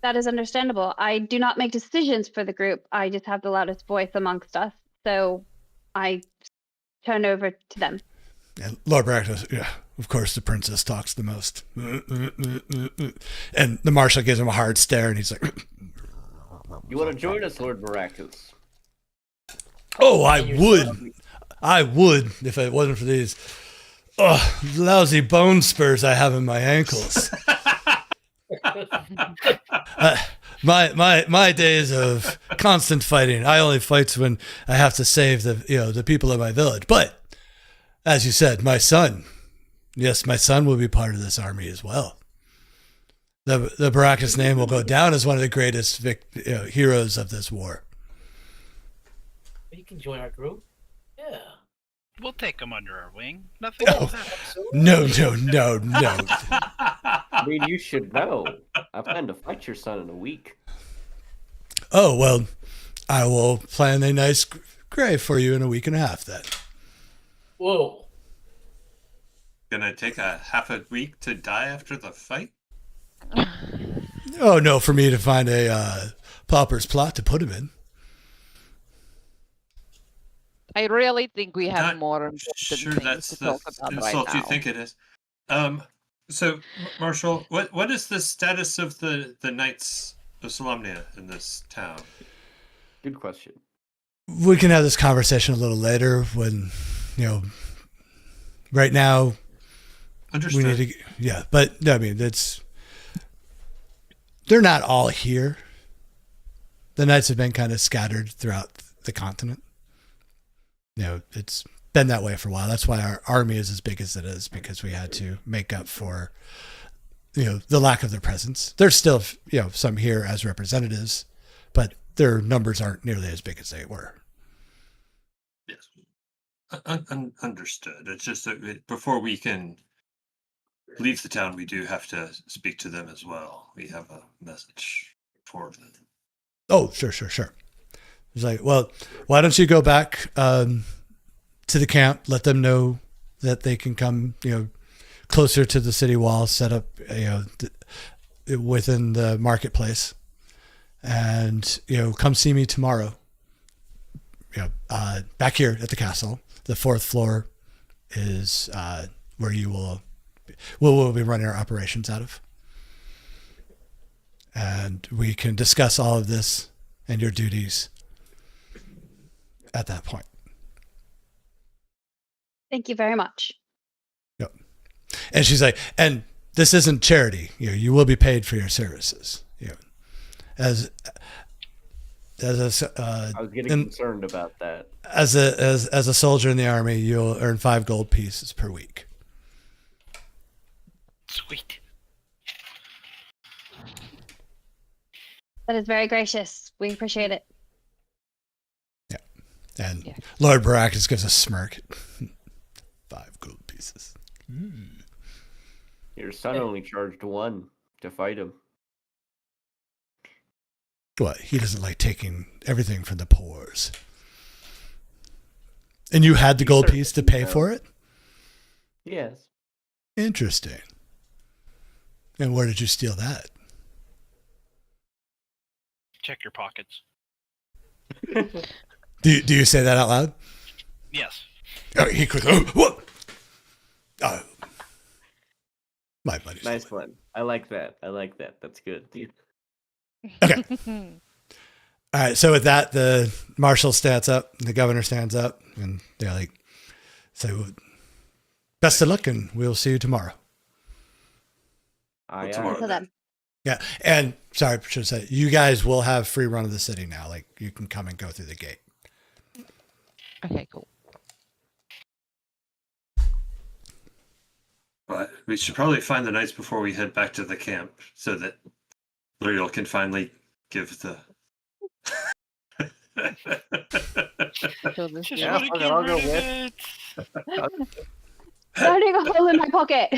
That is understandable. I do not make decisions for the group. I just have the loudest voice amongst us. So I turn over to them. And Lord Bractus, of course, the princess talks the most. And the Marshal gives him a hard stare, and he's like, You want to join us, Lord Baracus? Oh, I would. I would if it wasn't for these lousy bone spurs I have in my ankles. My days of constant fighting. I only fight when I have to save the people of my village. But as you said, my son will be part of this army as well. The Baracus name will go down as one of the greatest heroes of this war. You can join our group. Yeah. We'll take him under our wing. Nothing. No. I mean, you should know. I plan to fight your son in a week. Oh, well, I will plan a nice grave for you in a week and a half then. Whoa. Gonna take a half a week to die after the fight? Oh, no, for me to find a pauper's plot to put him in. I really think we have Not more important sure things that's to the talk about right insult now. you think it is. So, Marshal, what is the status of the Knights of Solemnia in this town? Good question. We can have this conversation a little later when, right now Understood. we need to, but I mean, they're not all here. The Knights have been kind of scattered throughout the continent. It's been that way for a while. That's why our army is as big as it is, because we had to make up for, the lack of their presence. There's still, some here as representatives, but their numbers aren't nearly as big as they were. Yes. Understood. It's just that before we can leave the town, we do have to speak to them as well. We have a message for them. Oh, sure. He's like, well, why don't you go back to the camp, let them know that they can come, closer to the city wall, set up, within the marketplace, and, come see me tomorrow, back here at the castle. The 4th floor is where we'll be running our operations out of. And we can discuss all of this and your duties at that point. Thank you very much. Yep. And she's like, and this isn't charity. You will be paid for your services. As I was getting concerned about that. As a soldier in the army, you'll earn 5 gold pieces per week. Sweet. That is very gracious. We appreciate it. Yeah. And Lord Baracus gives a smirk. 5 gold pieces. Your son only charged 1 to fight him. What? He doesn't like taking everything from the poors. And you had the gold piece to pay for it? Yes. Interesting. And where did you steal that? Check your pockets. Do you say that out loud? Yes. Oh, he could. Oh, what? Oh, my money's Nice one. I like that. That's good. Okay. All right. So with that, the marshal stands up, the governor stands up, and they're like, "So, best of luck, and we'll see you tomorrow." To them. Yeah. And sorry, I should have said, you guys will have free run of the city now. Like, you can come and go through the gate. Okay, cool. But we should probably find the knights before we head back to the camp so that Luriel can finally give the. Just Yeah, want to fuck it, get I'll rid go of with. it. Burning a hole in my pocket.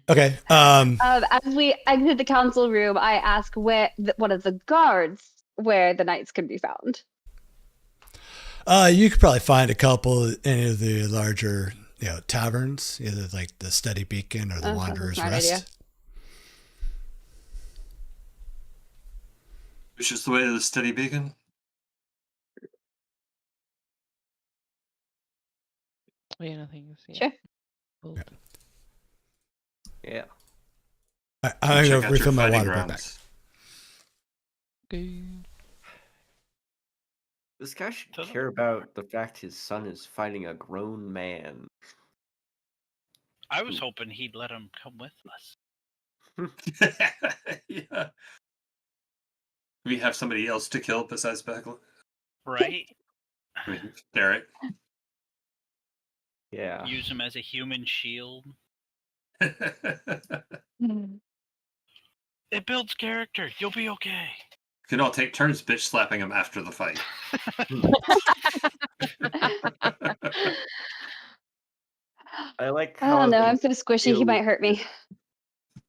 Okay. As we exit the council room, I ask one of the guards where the knights can be found. You could probably find a couple in any of the larger, taverns, either like the Steady Beacon or the Wanderer's smart Rest. idea. Which is the way to the Steady Beacon? Yeah, nothing. Sure. Cool. Yeah. I'm Check going to out refill your my fighting water back. grounds. Okay. This guy should care about the fact his son is fighting a grown man. I was hoping he'd let him come with us. Yeah. We have somebody else to kill besides Becklin. Right? I mean, Derek. Yeah. Use him as a human shield. Hmm. It builds character. You'll be okay. Can all take turns bitch slapping him after the fight. I like I how don't know. the I'm so squishy. He might hurt me.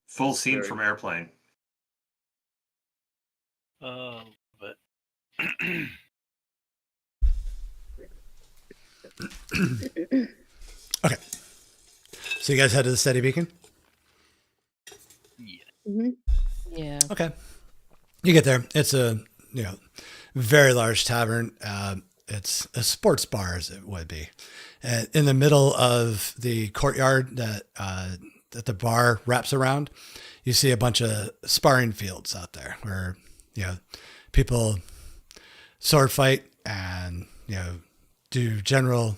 Full scene from Airplane. But Okay. So you guys head to the Steady Beacon? yeah. Mm-hmm. Yeah. Okay. You get there. It's a very large tavern. It's a sports bar, as it would be. In the middle of the courtyard that the bar wraps around, you see a bunch of sparring fields out there where people sword fight and do general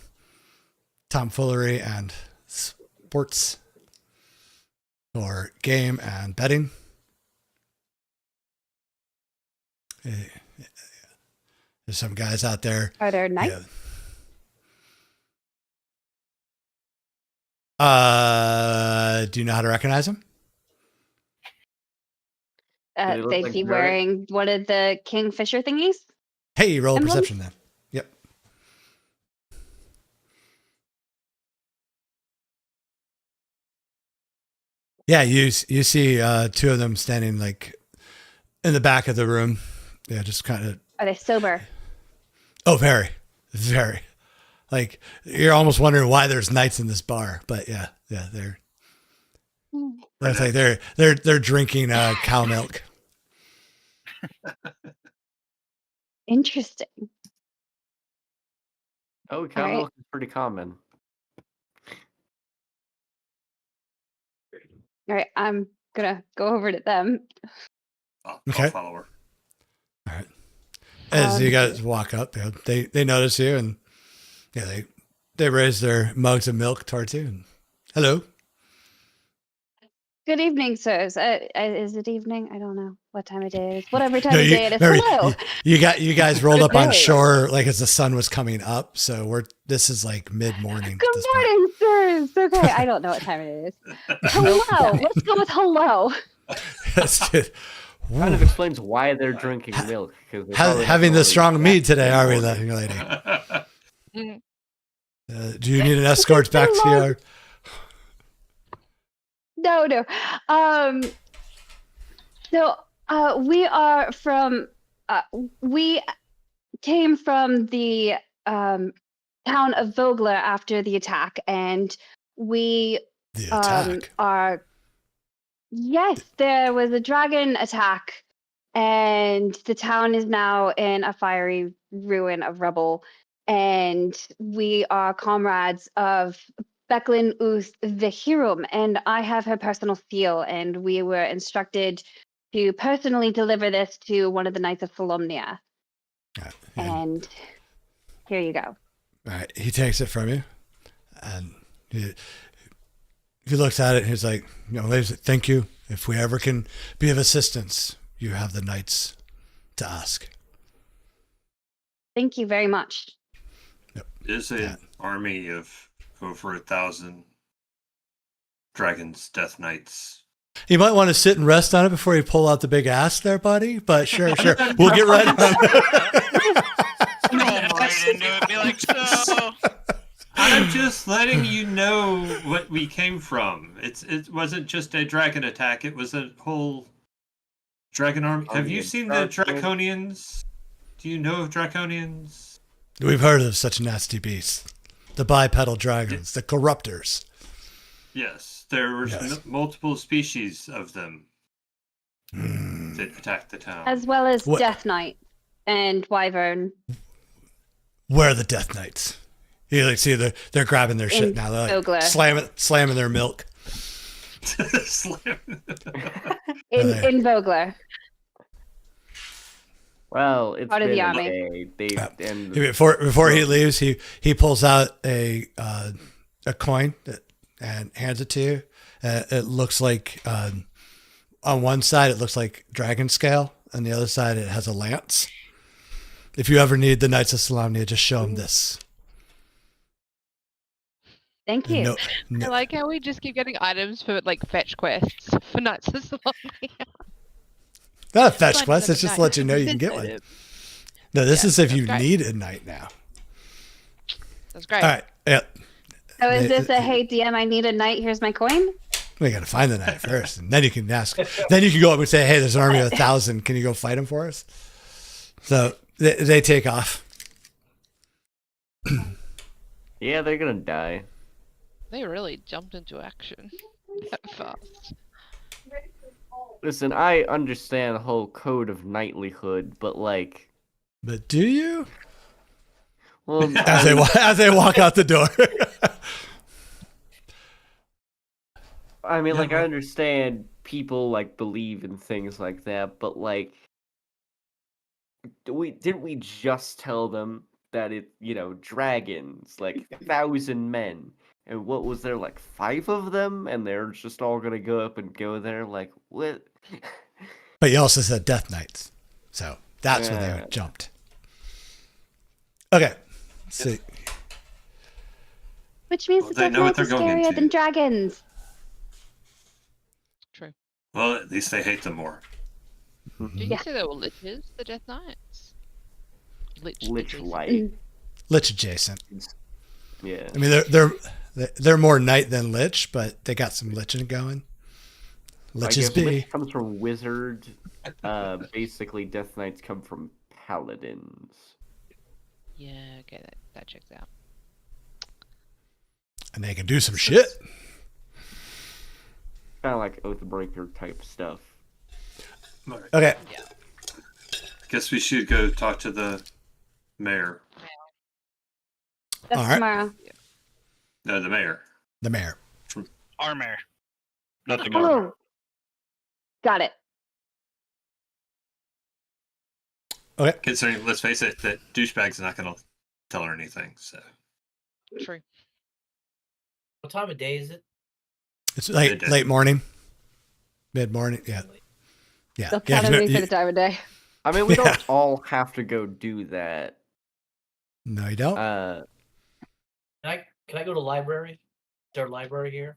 tomfoolery and sports or game and betting. There's some guys out there. Are there knights? Do you know how to recognize them? they look They like be Derek? wearing one of the kingfisher thingies. Hey, roll a Emblems? perception then. Yep. Yeah, you see two of them standing like in the back of the room. Yeah, just kind of. Are they sober? Oh, very, very. Like you're almost wondering why there's knights in this bar, but yeah, they're. That's like they're drinking cow milk. Interesting. Oh, cow Alright. milk is pretty common. All right, I'm gonna go over to them. I'll Okay. follow her. All right. As you guys walk up, they notice you, and yeah, they raise their mugs of milk towards you. And, hello. Good evening, sirs. Is it evening? I don't know what time of day it is. Whatever time No, of you- day it is. remember, Hello. You guys rolled up on Hey. shore like as the sun was coming up, so this is like mid morning. Good morning, sirs. Okay, I don't know what time it is. Hello. Let's go with hello. Kind of explains why they're drinking milk. 'Cause they probably Having have the strong mead today, are we, morning. lady? Mm. Do you need an escort back to your? No. So we are from. We came from the town of Vogler after the attack, and we The attack. are. Yes, there was a dragon attack, and the town is now in a fiery ruin of rubble. And we are comrades of Becklin Uth Vehirum, and I have her personal seal, and we were instructed to personally deliver this to one of the Knights of Felomnia. And here you go. All right, he takes it from you, and he looks at it. And he's like, ladies, thank you. If we ever can be of assistance, you have the knights to ask. Thank you very much. There's an army of over 1,000 dragons, death knights. You might want to sit and rest on it before you pull out the big ass there, buddy. But sure. We'll get right on it. Roll right into it. Be like, so. I'm just letting you know what we came from. It wasn't just a dragon attack. It was a whole dragon army. Have you seen the Draconians? Do you know of Draconians? We've heard of such nasty beasts. The bipedal dragons, the corruptors. Yes, there were multiple species of them that attacked the town. As well as What- Death Knight and Wyvern. Where are the death knights? You see they're grabbing their shit now. They're Ogler. like slamming their milk. In Vogler. Well, it's Part of been the a army. day. And Before he leaves, he pulls out a coin and hands it to you. It looks like on one side it looks like dragon scale, on the other side it has a lance. If you ever need the Knights of Solamnia, just show them this. Thank you. I like how we just keep getting items for like fetch quests for Knights of Solamnia. Not a fetch Like quest. another It's just knight. to let you know you can get one. No, this is if you great. need a knight now. That's great. All right. Yeah. So is this a hey DM, I need a knight, here's my coin? We got to find the knight first, and then you can ask. Then you can go up and say, "Hey, there's an army of 1,000. Can you go fight them for us?" So they take off. yeah, they're gonna die. They really jumped into action that fast. Listen, I understand the whole code of knightlyhood, but like, But do you? well, As they walk out the door. I mean, like, I understand people like believe in things like that, but like, didn't we just tell them that dragons, like 1,000 men, and what was there, like 5 of them, and they're just all gonna go up and go there, like what? But you also said death knights, so that's where Yeah. they jumped. Okay. See. Which means Well, the they know what Death Knights are they're going scarier into. than dragons. True. Well, at least they hate them more. Did you Yeah. say they were liches, the Death Knights? Lich liches. light. Lich adjacent. Yeah. I mean, they're more knight than lich, but they got some liching going. Let's I just guess be. Witch comes from wizard. Basically, Death Knights come from paladins. Yeah, okay, that checks out. And they can do some shit. Kind of like Oathbreaker type stuff. All right. Okay. Yeah. Guess we should go talk to the mayor. That's All right. tomorrow. No, the mayor. The mayor. Our mayor. Not the Okay. governor. Oh, got it. Okay. Considering, let's face it, that douchebag's not going to tell her anything. So True. What time of day is it? It's Midday. late morning. Mid morning. Yeah. Yeah. That's Yeah, kind of me for you- the time of day. I mean, we Yeah. don't all have to go do that. no, you don't. Can I go to library? Is there a library here?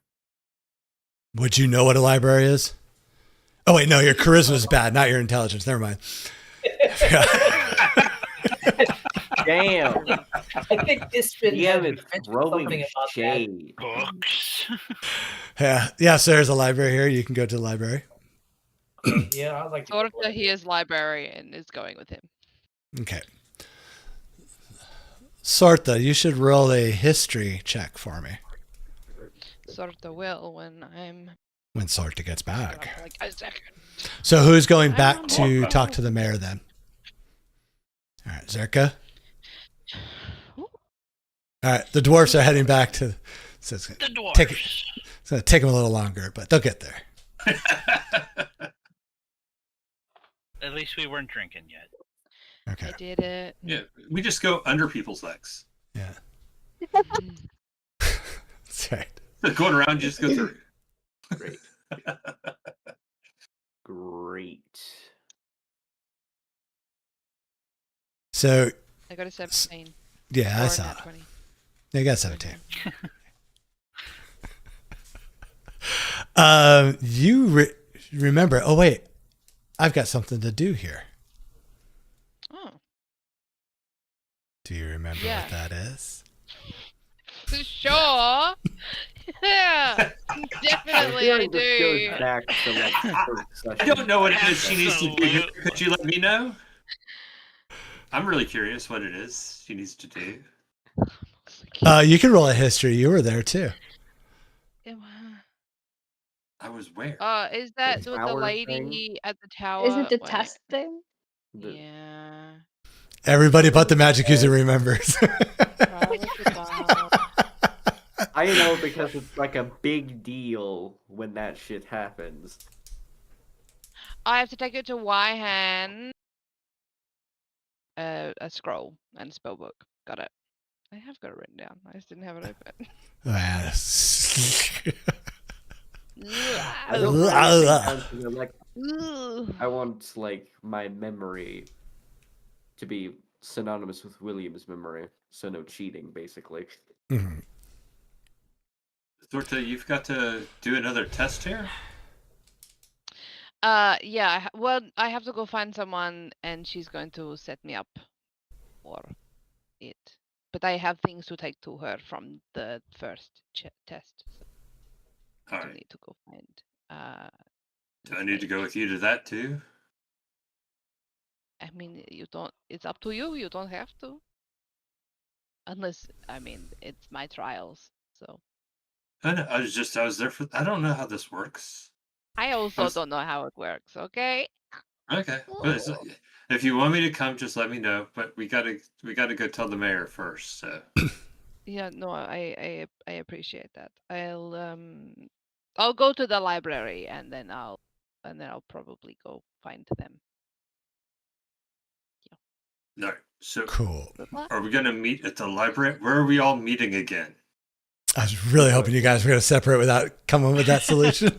Would you know what a library is? Oh wait, no, your charisma is bad, not your intelligence. Never mind. Damn. I think this been DM had is mentioned throwing something about that. shade. Books. Yeah. So there's a library here. You can go to the library. Yeah, I'd like to. go to Sorta, he is librarian is going with him. Okay. Sorta, you should roll a history check for me Sorta will when I'm when Sorta gets back. like a second. So who's going back I don't to know. talk to the mayor then? All right, Zerka. All right, the dwarfs are heading back to. So it's The gonna dwarves. it's gonna take them a little longer, but they'll get there. At least we weren't drinking yet. Okay. I did it. yeah, we just go under people's legs. Yeah. Mm. That's right. Going around, you just go through. Great. Great. So I got a 17. yeah, I Or saw. nat 20. You got 17. You remember? Oh wait, I've got something to do here. Oh, Do you remember Yeah. what that is? sure. Yeah, definitely I This goes do. back to like first I session. don't know what it is she needs to do. Absolutely. Could you let me know? I'm really curious what it is she needs to do. You can roll a history. You were there too. I was where? Is that The with the tower lady thing? at the tower? Is it the Wait. test thing? The- Yeah. Everybody but the magic user remembers. Probably about- I know because it's like a big deal when that shit happens. I have to take it to Wyhan. A scroll and a spell book. Got it. I have got it written down. I just didn't have it open. I don't really think I'm like Ugh. I want like my memory to be synonymous with William's memory, so no cheating, basically. Mhm. Sorta, you've got to do another test here? Yeah. Well, I have to go find someone, and she's going to set me up for it. But I have things to take to her from the first test. So I Alright. need to go find. Do I need to go with you to that too? I mean, you don't. It's up to you. You don't have to. Unless, I mean, it's my trials. So I know. I was there for. I don't know how this works. I also was- don't know how it works. Okay. Okay. But if you want me to come, just let me know. But we gotta go tell the mayor first. So Yeah. No, I appreciate that. I'll go to the library and then I'll probably go find them. no. So Cool. are we gonna meet at the library? Where are we all meeting again? I was really hoping you guys were going to separate without coming with that solution.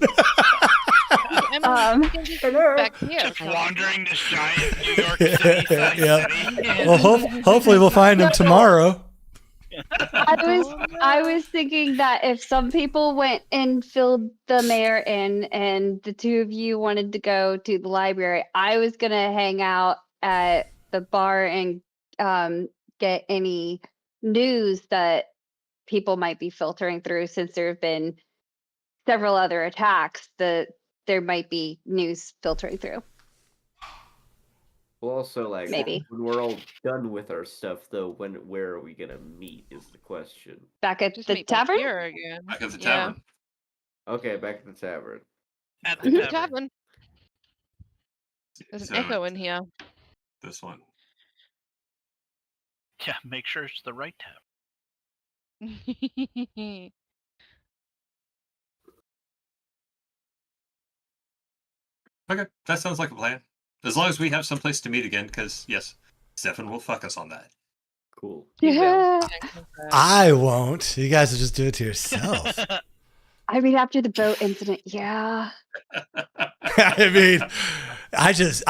I mean, we can just move back here. Just so- wandering this giant New York City size Yeah. city. and- Well, hopefully we'll find him tomorrow. I was thinking that if some people went and filled the mayor in, and the two of you wanted to go to the library, I was gonna hang out at the bar and get any news that people might be filtering through, since there have been several other attacks. The there might be news filtering through. Well, also, like, Maybe. when we're all done with our stuff, though, where are we gonna meet is the question. Back at Just the meet back tavern? here again. Back at the Yeah. tavern. Okay, back at the tavern. At The the tavern. tavern. There's an So, echo in here. This one. Yeah, make sure it's the right tavern. Okay, that sounds like a plan. As long as we have someplace to meet again, because yes, Stefan will fuck us on that. Cool. Yeah. I won't. You guys will just do it to yourself. I mean, after the boat incident, yeah. I mean, I just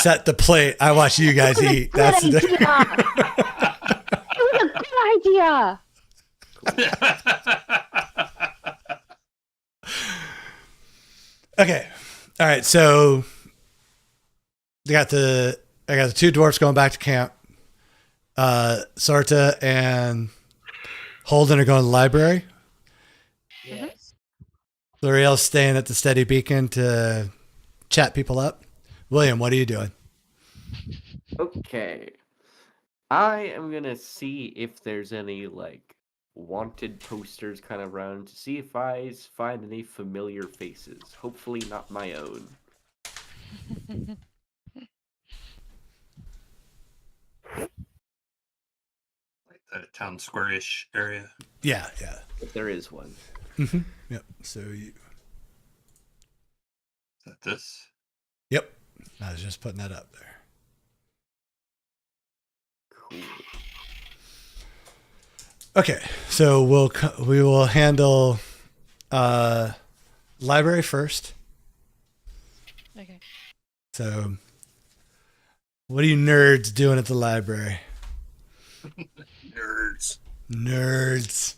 set the plate. I watch you guys eat. That's Good the idea. It was a good idea. Okay. All right. So I got the two dwarfs going back to camp. Sarta and Holden are going to the library. Yes. L'Oreal's staying at the Steady Beacon to chat people up. William, what are you doing? Okay. I am gonna see if there's any, like, wanted posters kind of around to see if I find any familiar faces. Hopefully not my own. Like the town square-ish area. Yeah. If there is one. Mm-hmm. Yep. So you. Is that this? Yep. I was just putting that up there. Cool. Okay, so we will handle library first. Okay. So, what are you nerds doing at the library? Nerds.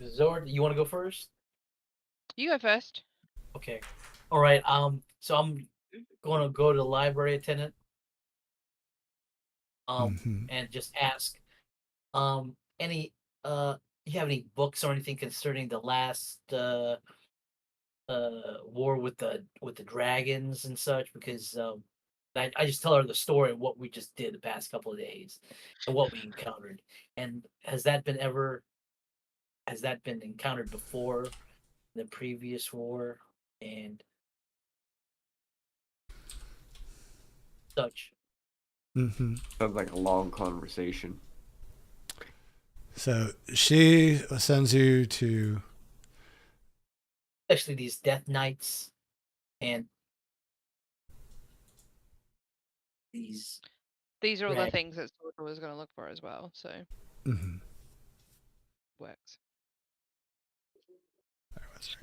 Zord, you want to go first? You go first. Okay. All right. So I'm going to go to the library attendant. Mhm. And just ask, any you have any books or anything concerning the last war with the dragons and such? Because I just tell her the story of what we just did the past couple of days and what we encountered. And has that been encountered before the previous war and such? Mm-hmm. Sounds like a long conversation. So she sends you to. Especially these death knights and these. These are all the Right. things that Sorta was going to look for as well, so Mm-hmm. works.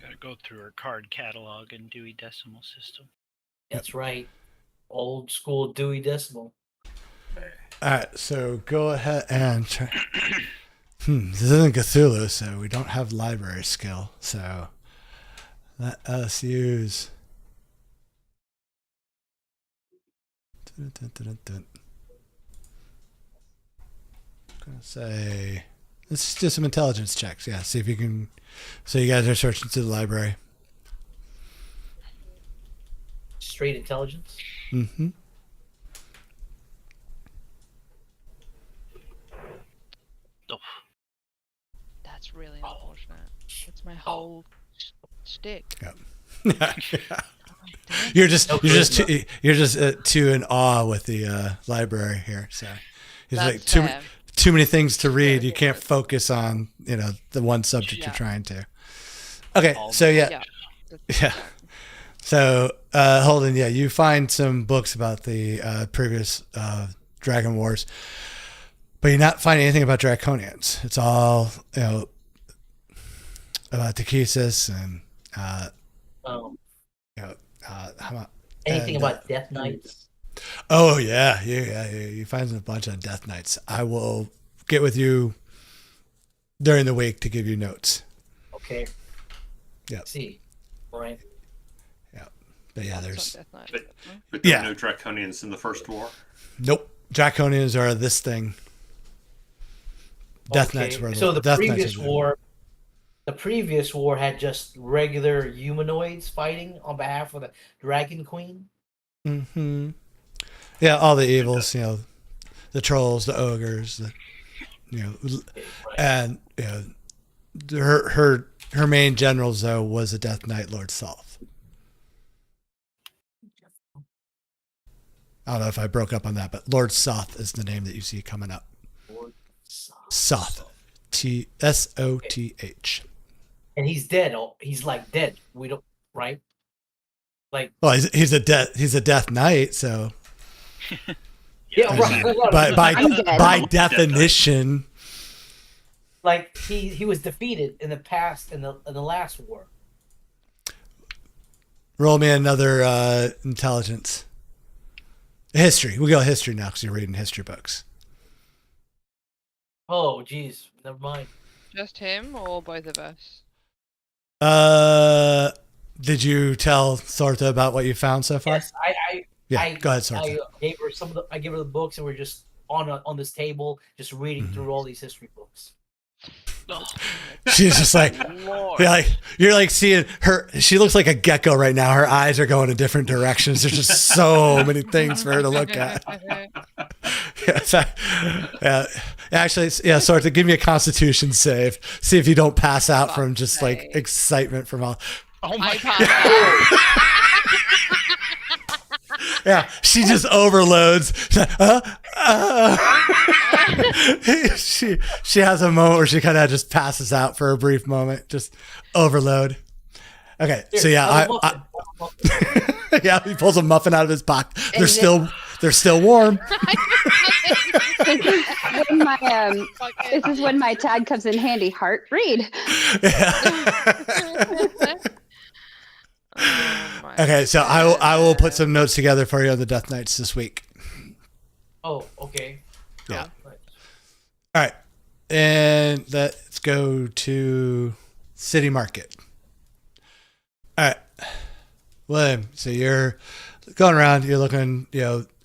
Got to go through our card catalog and Dewey Decimal System. That's right. Old school Dewey Decimal. All right, so go ahead and try. This isn't Cthulhu, so we don't have library skill. So let us use. I'm gonna say let's just do some intelligence checks. Yeah, see if you can. So you guys are searching through the library. Straight intelligence. Mm-hmm. Oh, That's really unfortunate. It's my whole shtick. You're just No you're just too in awe with the library here. So it's like That's too fair. too many things to read. You can't focus on the one subject you're Yeah. trying to. Okay, All so yeah. Yeah. Yeah. So, Holden, yeah, you find some books about the previous Dragon Wars, but you're not finding anything about Draconians. It's all, about Takesis and, how about, Anything and, about death knights? oh, yeah. You find a bunch of Death Knights. I will get with you during the week to give you notes. Okay. Yeah. See. Right. But yeah, That's there's, not Death Knight, But- is it? No? But there Yeah. were no Draconians in the first war. nope. Draconians are this thing. Death Okay, Knights were so the Death previous Knights are war. the previous war had just regular humanoids fighting on behalf of the Dragon Queen. Mm-hmm. Yeah, all the evils, the trolls, the ogres, Right. and her main generals though was the Death Knight Lord Soth. I don't know if I broke up on that, but Lord Soth is the name that you see coming up. Lord Soth, Soth. And he's dead. He's like dead. We don't right. Like Well, he's a Death Knight, so yeah, right. by definition, like he was defeated in the past in the last war. roll me another intelligence. History. We go history now because you're reading history books. Oh, geez, never mind. Just him or both of us? Did you tell Sortha about what you found so far? Yes, Go ahead, Sortha. I gave her I gave her the books, and we're just on this table, just reading Mm-hmm. through all these history books. Oh, She's just like, Lord. you're like seeing her. She looks like a gecko right now. Her eyes are going in different directions. There's just so many things for her to look at. Actually, Sortha, give me a Constitution save. See if you don't pass out from just like excitement from all. Oh my I god. Yeah, she just overloads. She has a moment where she kind of just passes out for a brief moment, just overload. Okay, so yeah, yeah, he pulls a muffin out of his pocket. They're still warm. This is when my tag comes in handy. Heart, read. Okay, so I will put some notes together for you on the Death Knights this week. Oh, okay. Yeah. Right. All right, and let's go to City Market. All right, William. So you're going around. You're looking.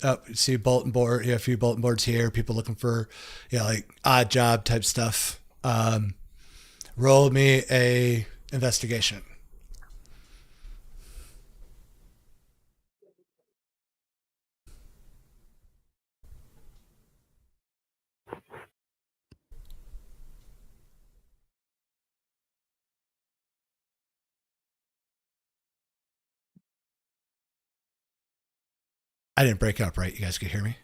Up. You see bulletin board. A few bulletin boards here. People looking for, like odd job type stuff. Roll me a investigation. I didn't break up, right? You guys could hear me?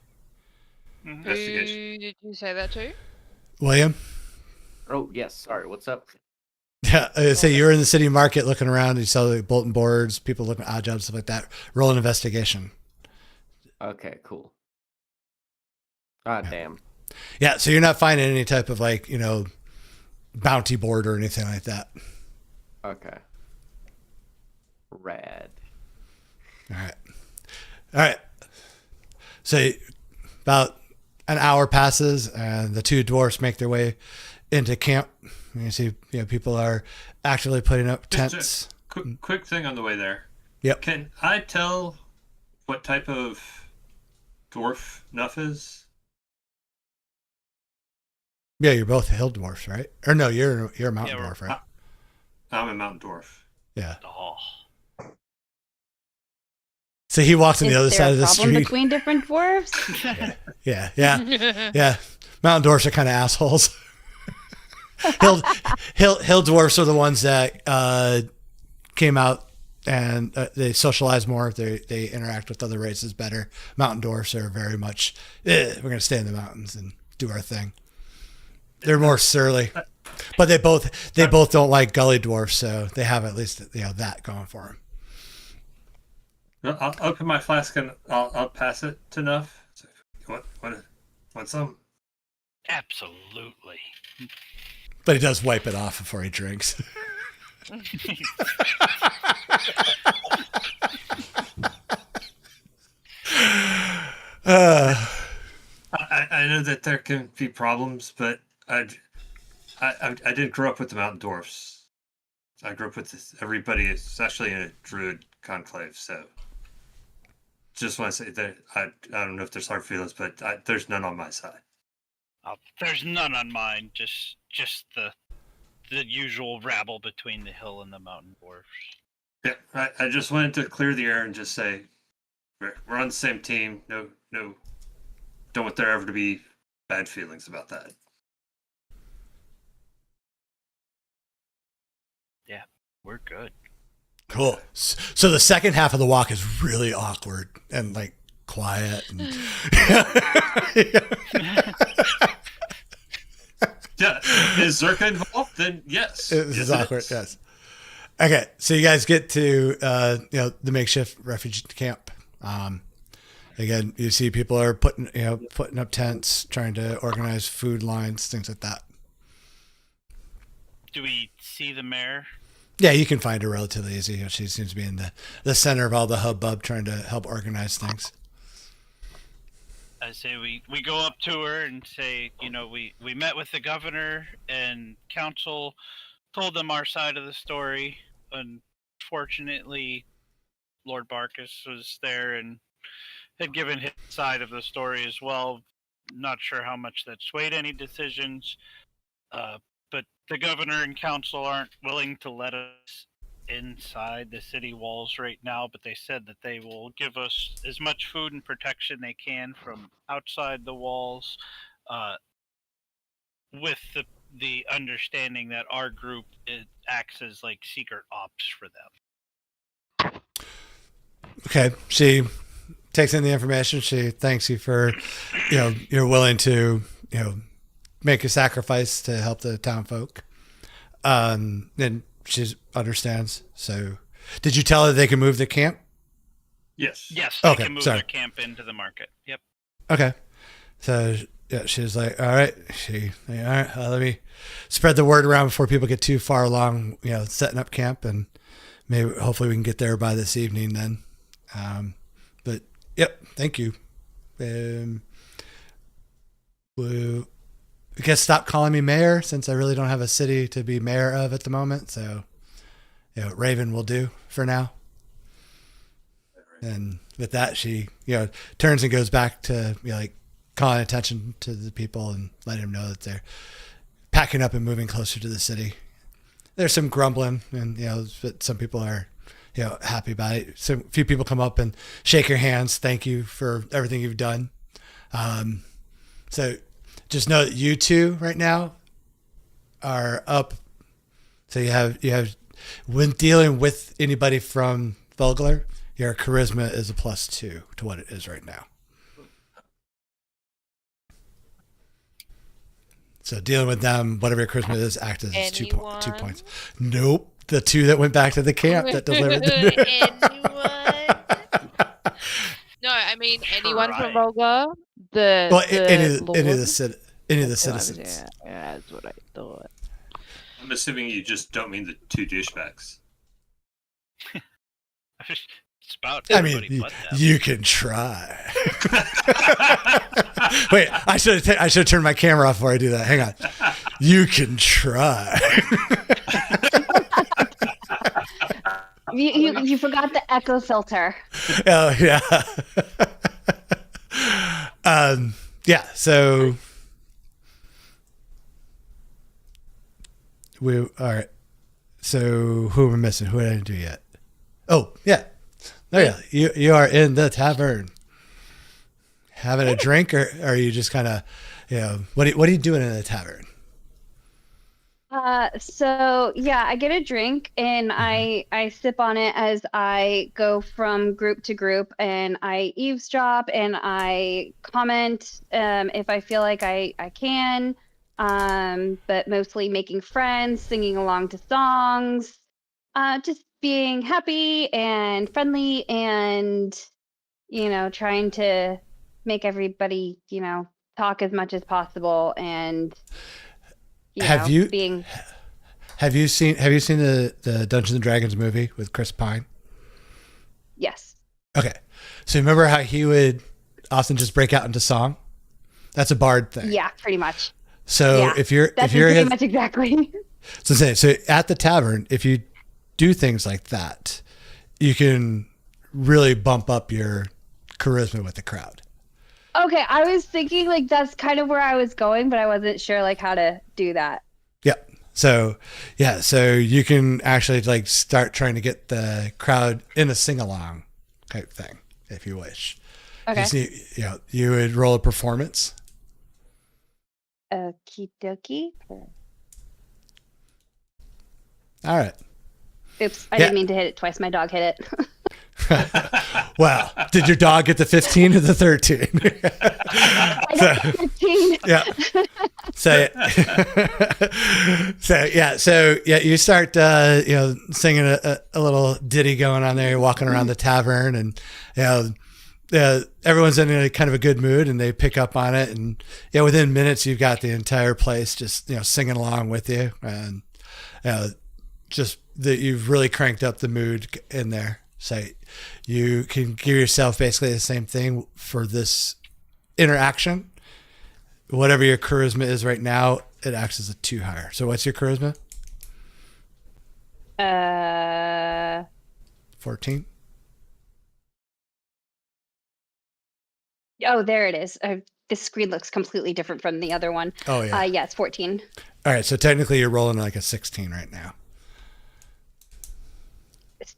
Investigation. Who did you say that to? William? Oh yes, sorry. What's up? Yeah, I say you're in the city market looking around. You saw the bulletin boards, people looking at odd jobs, stuff like that. Roll an investigation. Okay, cool. Ah, damn. Yeah, so you're not finding any type of bounty board or anything like that. Okay. Rad. All right. So about an hour passes, and the two dwarfs make their way into camp. You see, people are actually putting up Just tents. a quick thing on the way there. Yep. Can I tell what type of dwarf Nuff is? Yeah, you're both hill dwarfs, right? Or no, you're a mountain Yeah, dwarf, right? I'm a mountain dwarf. Yeah. Oh. So he walks on the other side of the problem street. between different dwarves? Yeah. Mountain dwarfs are kind of assholes. Hill dwarfs are the ones that came out and they socialize more. They interact with other races better. Mountain dwarfs are very much, we're going to stay in the mountains and do our thing. They're more surly, but they both don't like gully dwarfs, so they have at least that going for them. I'll open my flask and I'll pass it to Nuff. Want some? Absolutely. But he does wipe it off before he drinks. I know that there can be problems, but I didn't grow up with the mountain dwarfs. I grew up with everybody, especially in a druid conclave. So, just want to say that I don't know if there's hard feelings, but there's none on my side. There's none on mine. Just the the usual rabble between the hill and the mountain dwarfs. Yeah, I just wanted to clear the air and just say we're on the same team. No, don't want there ever to be bad feelings about that. Yeah, we're good. Cool. So the second half of the walk is really awkward and like quiet. And Yeah, is Zerka involved? Then yes. This is Yes, it awkward. is. Yes. Okay, so you guys get to the makeshift refugee camp. Again, you see people are putting up tents, trying to organize food lines, things like that. Do we see the mayor? Yeah, you can find her relatively easy. She seems to be in the center of all the hubbub, trying to help organize things. I say we go up to her and say, we met with the governor and council, told them our side of the story. Unfortunately, Lord Barkus was there and had given his side of the story as well. Not sure how much that swayed any decisions, but the governor and council aren't willing to let us inside the city walls right now, but they said that they will give us as much food and protection they can from outside the walls, with the understanding that our group acts as like secret ops for them. Okay, she takes in the information. She thanks you for, you're willing to, make a sacrifice to help the town folk. And she understands. So, did you tell her they can move the camp? Yes. Yes, they Okay, can move sorry. their camp into the market. Yep. Okay. So yeah, she's like, all right. All right. Let me spread the word around before people get too far along, setting up camp, and hopefully we can get there by this evening then. But yep, thank you. I guess stop calling me mayor, since I really don't have a city to be mayor of at the moment. So, Raven will do for now. And with that, she, turns and goes back to, calling attention to the people and letting them know that they're packing up and moving closer to the city. There's some grumbling, and, but some people are, happy about it. So a few people come up and shake your hands. Thank you for everything you've done. So just know that you two right now are up. So you have, when dealing with anybody from Vulgar, your charisma is a +2 to what it is right now. So dealing with them, whatever your charisma is, act as 2 points. Nope. The 2 that went back to the camp that delivered the Anyone? No, I mean anyone from Right. Vulgar. any of the Lord? citizens. Yeah, that's what I thought. I'm assuming you just don't mean the 2 douchebags. It's about I everybody mean, but them. you can try. Wait, I should have turned my camera off before I do that. Hang on. You can try. You forgot the echo filter. Oh yeah. Yeah. So all right. So who am I missing? Who did I do yet? Oh yeah. There you are in the tavern, having a drink, or are you just kind of, what are you doing in the tavern? So yeah, I get a drink and I sip on it as I go from group to group, and I eavesdrop and I comment if I feel like I can, but mostly making friends, singing along to songs, just being happy and friendly, and trying to make everybody talk as much as possible, and Have you being seen the Dungeons and Dragons movie with Chris Pine? yes. Okay, so remember how he would often just break out into song? That's a bard thing. Yeah, pretty much. So Yeah, if you're That's pretty much exactly. so at the tavern, if you do things like that, you can really bump up your charisma with the crowd. Okay, I was thinking like that's kind of where I was going, but I wasn't sure like how to do that. Yep. So, yeah, so you can actually like start trying to get the crowd in a sing-along type thing, if you wish. Okay. You would roll a performance. Okie dokie. All right. Oops, I didn't mean to hit it twice. My dog hit it. Well, did your dog get the 15 or the 13? I got 15. Yeah. So you start singing a little ditty going on there. You're walking around the tavern, and everyone's in a kind of a good mood, and they pick up on it, and within minutes you've got the entire place just singing along with you, and just that you've really cranked up the mood in there. So you can give yourself basically the same thing for this interaction. Whatever your charisma is right now, it acts as a 2 higher. So what's your charisma? 14. Oh, there it is. This screen looks completely different from the other one. Oh yeah. Yeah, it's 14. All right. So technically you're rolling like a 16 right now.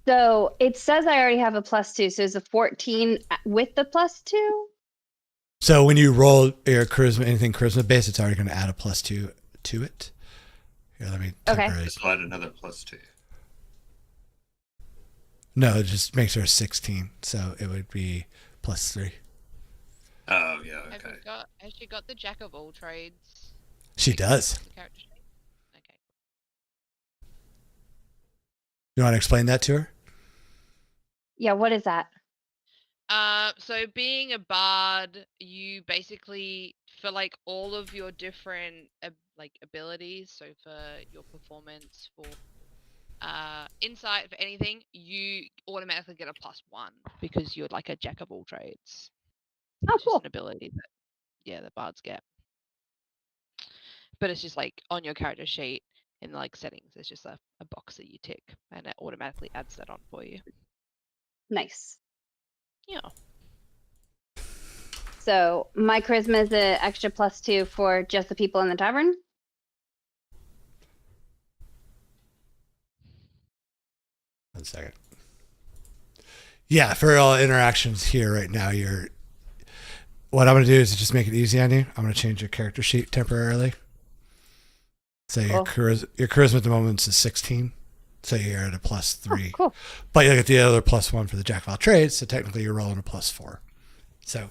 So it says I already have a +2. So is a 14 with the +2? So when you roll your charisma, anything charisma based, it's already going to add a +2 to it. Here, let me. Okay. Just add another +2. No, it just makes her a 16. So it would be +3. Oh yeah, okay. Has she got the jack of all trades? She does. Character sheet? Okay. You want to explain that to her? Yeah, what is that? So being a bard, you basically, for like all of your different abilities, so for your performance, for insight, for anything, you automatically get a +1 because you're like a jack of all trades. Oh, It's cool. just an ability that the bards get. But it's just like on your character sheet in like settings, there's just a box that you tick, and it automatically adds that on for you. Nice. Yeah. So my charisma is an extra +2 for just the people in the tavern. One second. Yeah, for all interactions here right now, what I'm going to do is just make it easy on you. I'm going to change your character sheet temporarily. So your charisma at the moment is 16. So you're at a +3. Oh, cool. But you get the other +1 for the jack of all trades. So technically you're rolling a +4. So,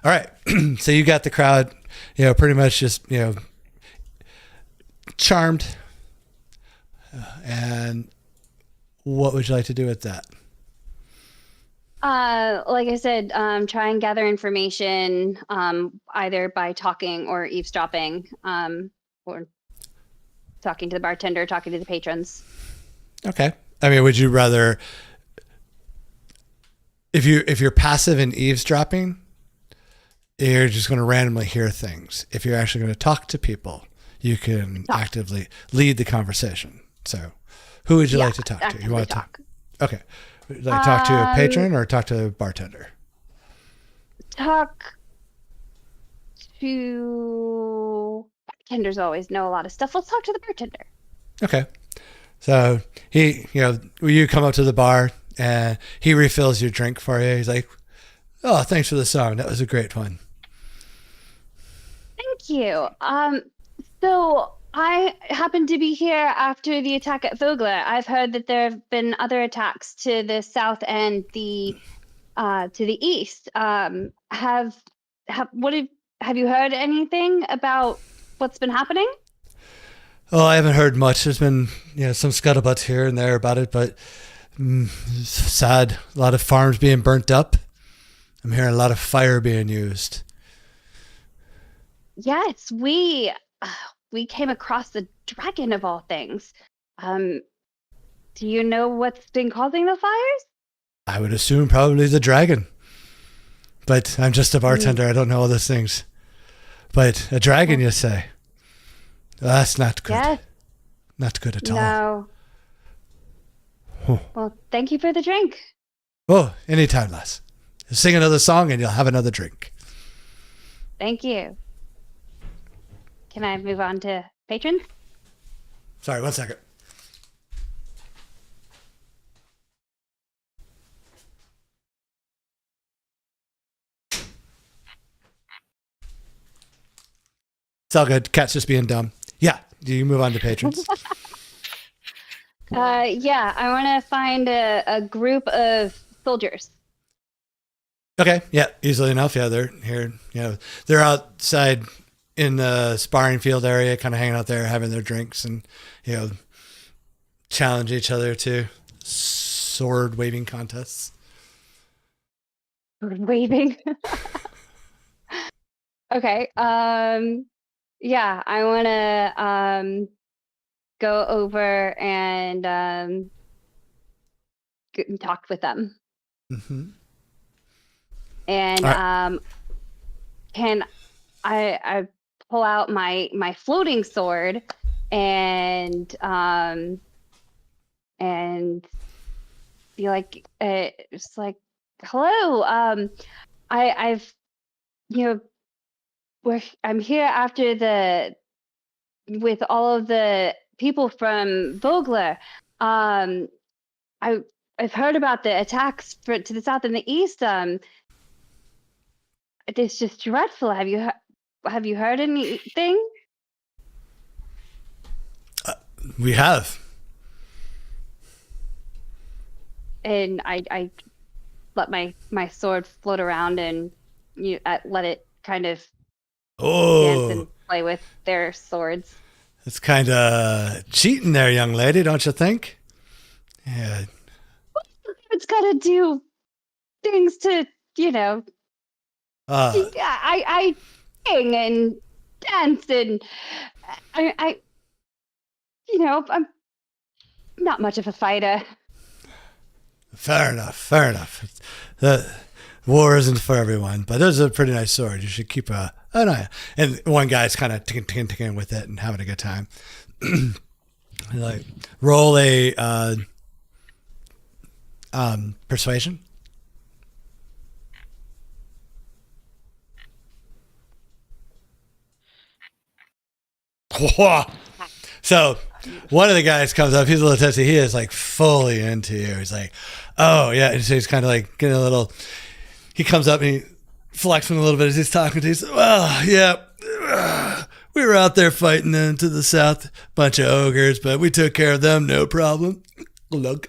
all right. So you got the crowd, pretty much just, charmed. And what would you like to do with that? Like I said, try and gather information, either by talking or eavesdropping, or talking to the bartender, talking to the patrons. Okay. I mean, would you rather, if you're passive in eavesdropping, you're just going to randomly hear things. If you're actually going to talk to people, you can actively lead the conversation. So who would you like to talk to? You want to talk? Okay. Would you like to talk to a patron or talk to a bartender? Talk to bartenders. Always know a lot of stuff. Let's talk to the bartender. Okay. So you come up to the bar and he refills your drink for you. He's like, "Oh, thanks for the song. That was a great one." Thank you. So I happened to be here after the attack at Vogler. I've heard that there have been other attacks to the south and to the east. Have you heard anything about what's been happening? Oh, I haven't heard much. There's been some scuttlebutt here and there about it, but it's sad. A lot of farms being burnt up. I'm hearing a lot of fire being used. Yes, we came across the dragon of all things. Do you know what's been causing the fires? I would assume probably the dragon. But I'm just a bartender. I don't know all those things. But a dragon, you say? That's not good. Yes. Not good at all. No. Huh. Well, thank you for the drink. Oh, anytime, lass. Sing another song and you'll have another drink. Thank you. Can I move on to patrons? Sorry, 1 second. It's all good. Cat's just being dumb. Yeah. Do you move on to patrons? Yeah, I want to find a group of soldiers. Okay. Yeah. Easily enough. Yeah. They're here. You know, they're outside in the sparring field area, kind of hanging out there, having their drinks and, you know, challenge each other to sword waving contests. Waving. Okay. Yeah, I want to go over and talk with them. Mm-hmm. And can I pull out my floating sword and be like, it's like, hello, I've, you know, I'm here after with all of the people from Vogler. I've heard about the attacks to the south and the east. It's just dreadful. Have you heard anything? We have. And I let my sword float around and let it kind of dance and play with their swords. It's kind of cheating there, young lady, don't you think? Yeah. It's got to do things to, you know. I sing and dance and I you know, I'm not much of a fighter. Fair enough. The war isn't for everyone, but this is a pretty nice sword. You should keep an eye. And one guy's kind of ticking with it and having a good time. Like, roll a persuasion. So one of the guys comes up. He's a little tipsy. He is like fully into you. He's like, oh yeah. And so he's kind of like getting a little. He comes up and he flexing a little bit as he's talking to you. He says, well, yeah, we were out there fighting them to the south, bunch of ogres, but we took care of them, no problem. Good luck.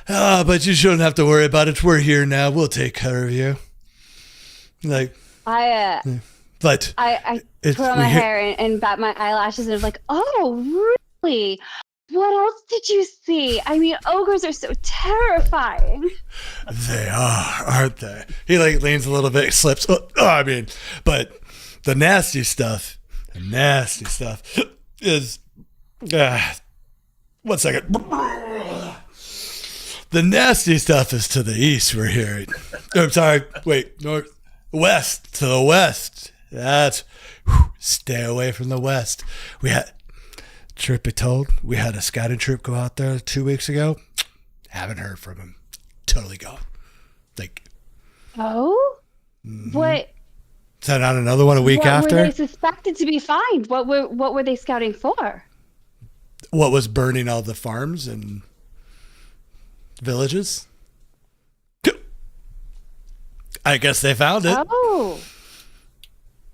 But you shouldn't have to worry about it. We're here now. We'll take care of you. Like, I curl my hair and bat my eyelashes and I'm like, oh, really? What else did you see? I mean, ogres are so terrifying. They are, aren't they? He like leans a little bit, slips. But the nasty stuff is, 1 second. The nasty stuff is to the east, we're hearing. I'm sorry, wait, west, to the west. Stay away from the west. Truth be told, we had a scouting troop go out there 2 weeks ago. Haven't heard from him. Totally gone. Like, oh, what? Sent out another one a week after. What were they suspected to be fined? What were they scouting for? What was burning all the farms and villages? I guess they found it. Oh,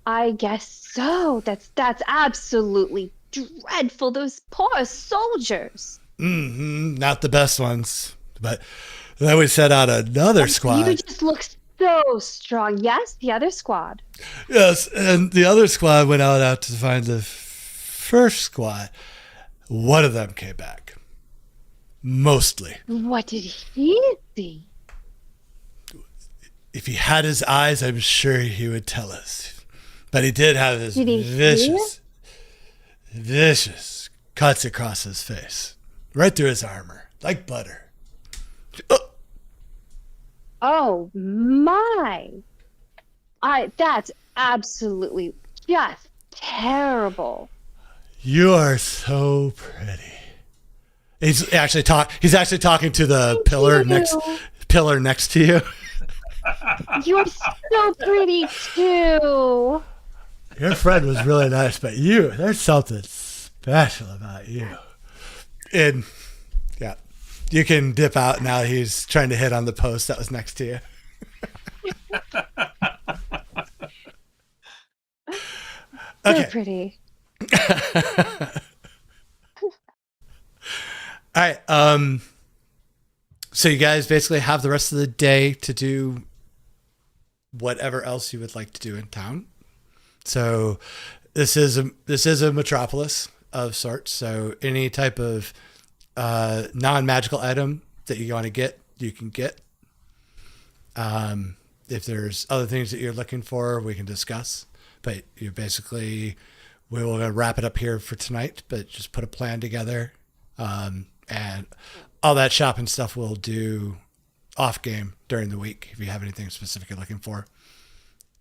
I guess so. That's absolutely dreadful. Those poor soldiers. Not the best ones. But then we set out another squad. You just look so strong. Yes, the other squad. Yes, and the other squad went out to find the first squad. One of them came back. Mostly. What did he see? If he had his eyes, I'm sure he would tell us. But he did have his vicious cuts across his face. Right through his armor. Like butter. Oh my. That's absolutely just terrible. You are so pretty. He's actually talking to the pillar next to you. You're so pretty too. Your friend was really nice, but there's something special about you. And yeah, you can dip out now. He's trying to hit on the post that was next to you. So Okay. pretty. All right. So you guys basically have the rest of the day to do whatever else you would like to do in town. So this is a metropolis of sorts. So any type of non-magical item that you want to get, you can get. If there's other things that you're looking for, we can discuss. But you basically, we will wrap it up here for tonight. But just put a plan together, and all that shopping stuff we'll do off game during the week. If you have anything specific you're looking for,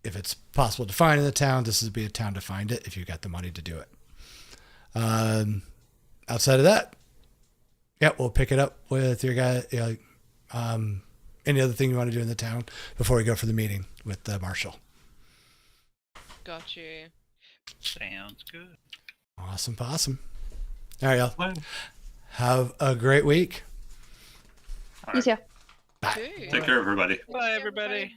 if it's possible to find in the town, this would be a town to find it if you got the money to do it. Outside of that, yeah, we'll pick it up with your guy. Any other thing you want to do in the town before we go for the meeting with the marshal? Got you. Sounds good. Awesome, possum. All right, y'all. Well, Have a great week. You too. Bye. Two. take care, everybody. Bye, everybody.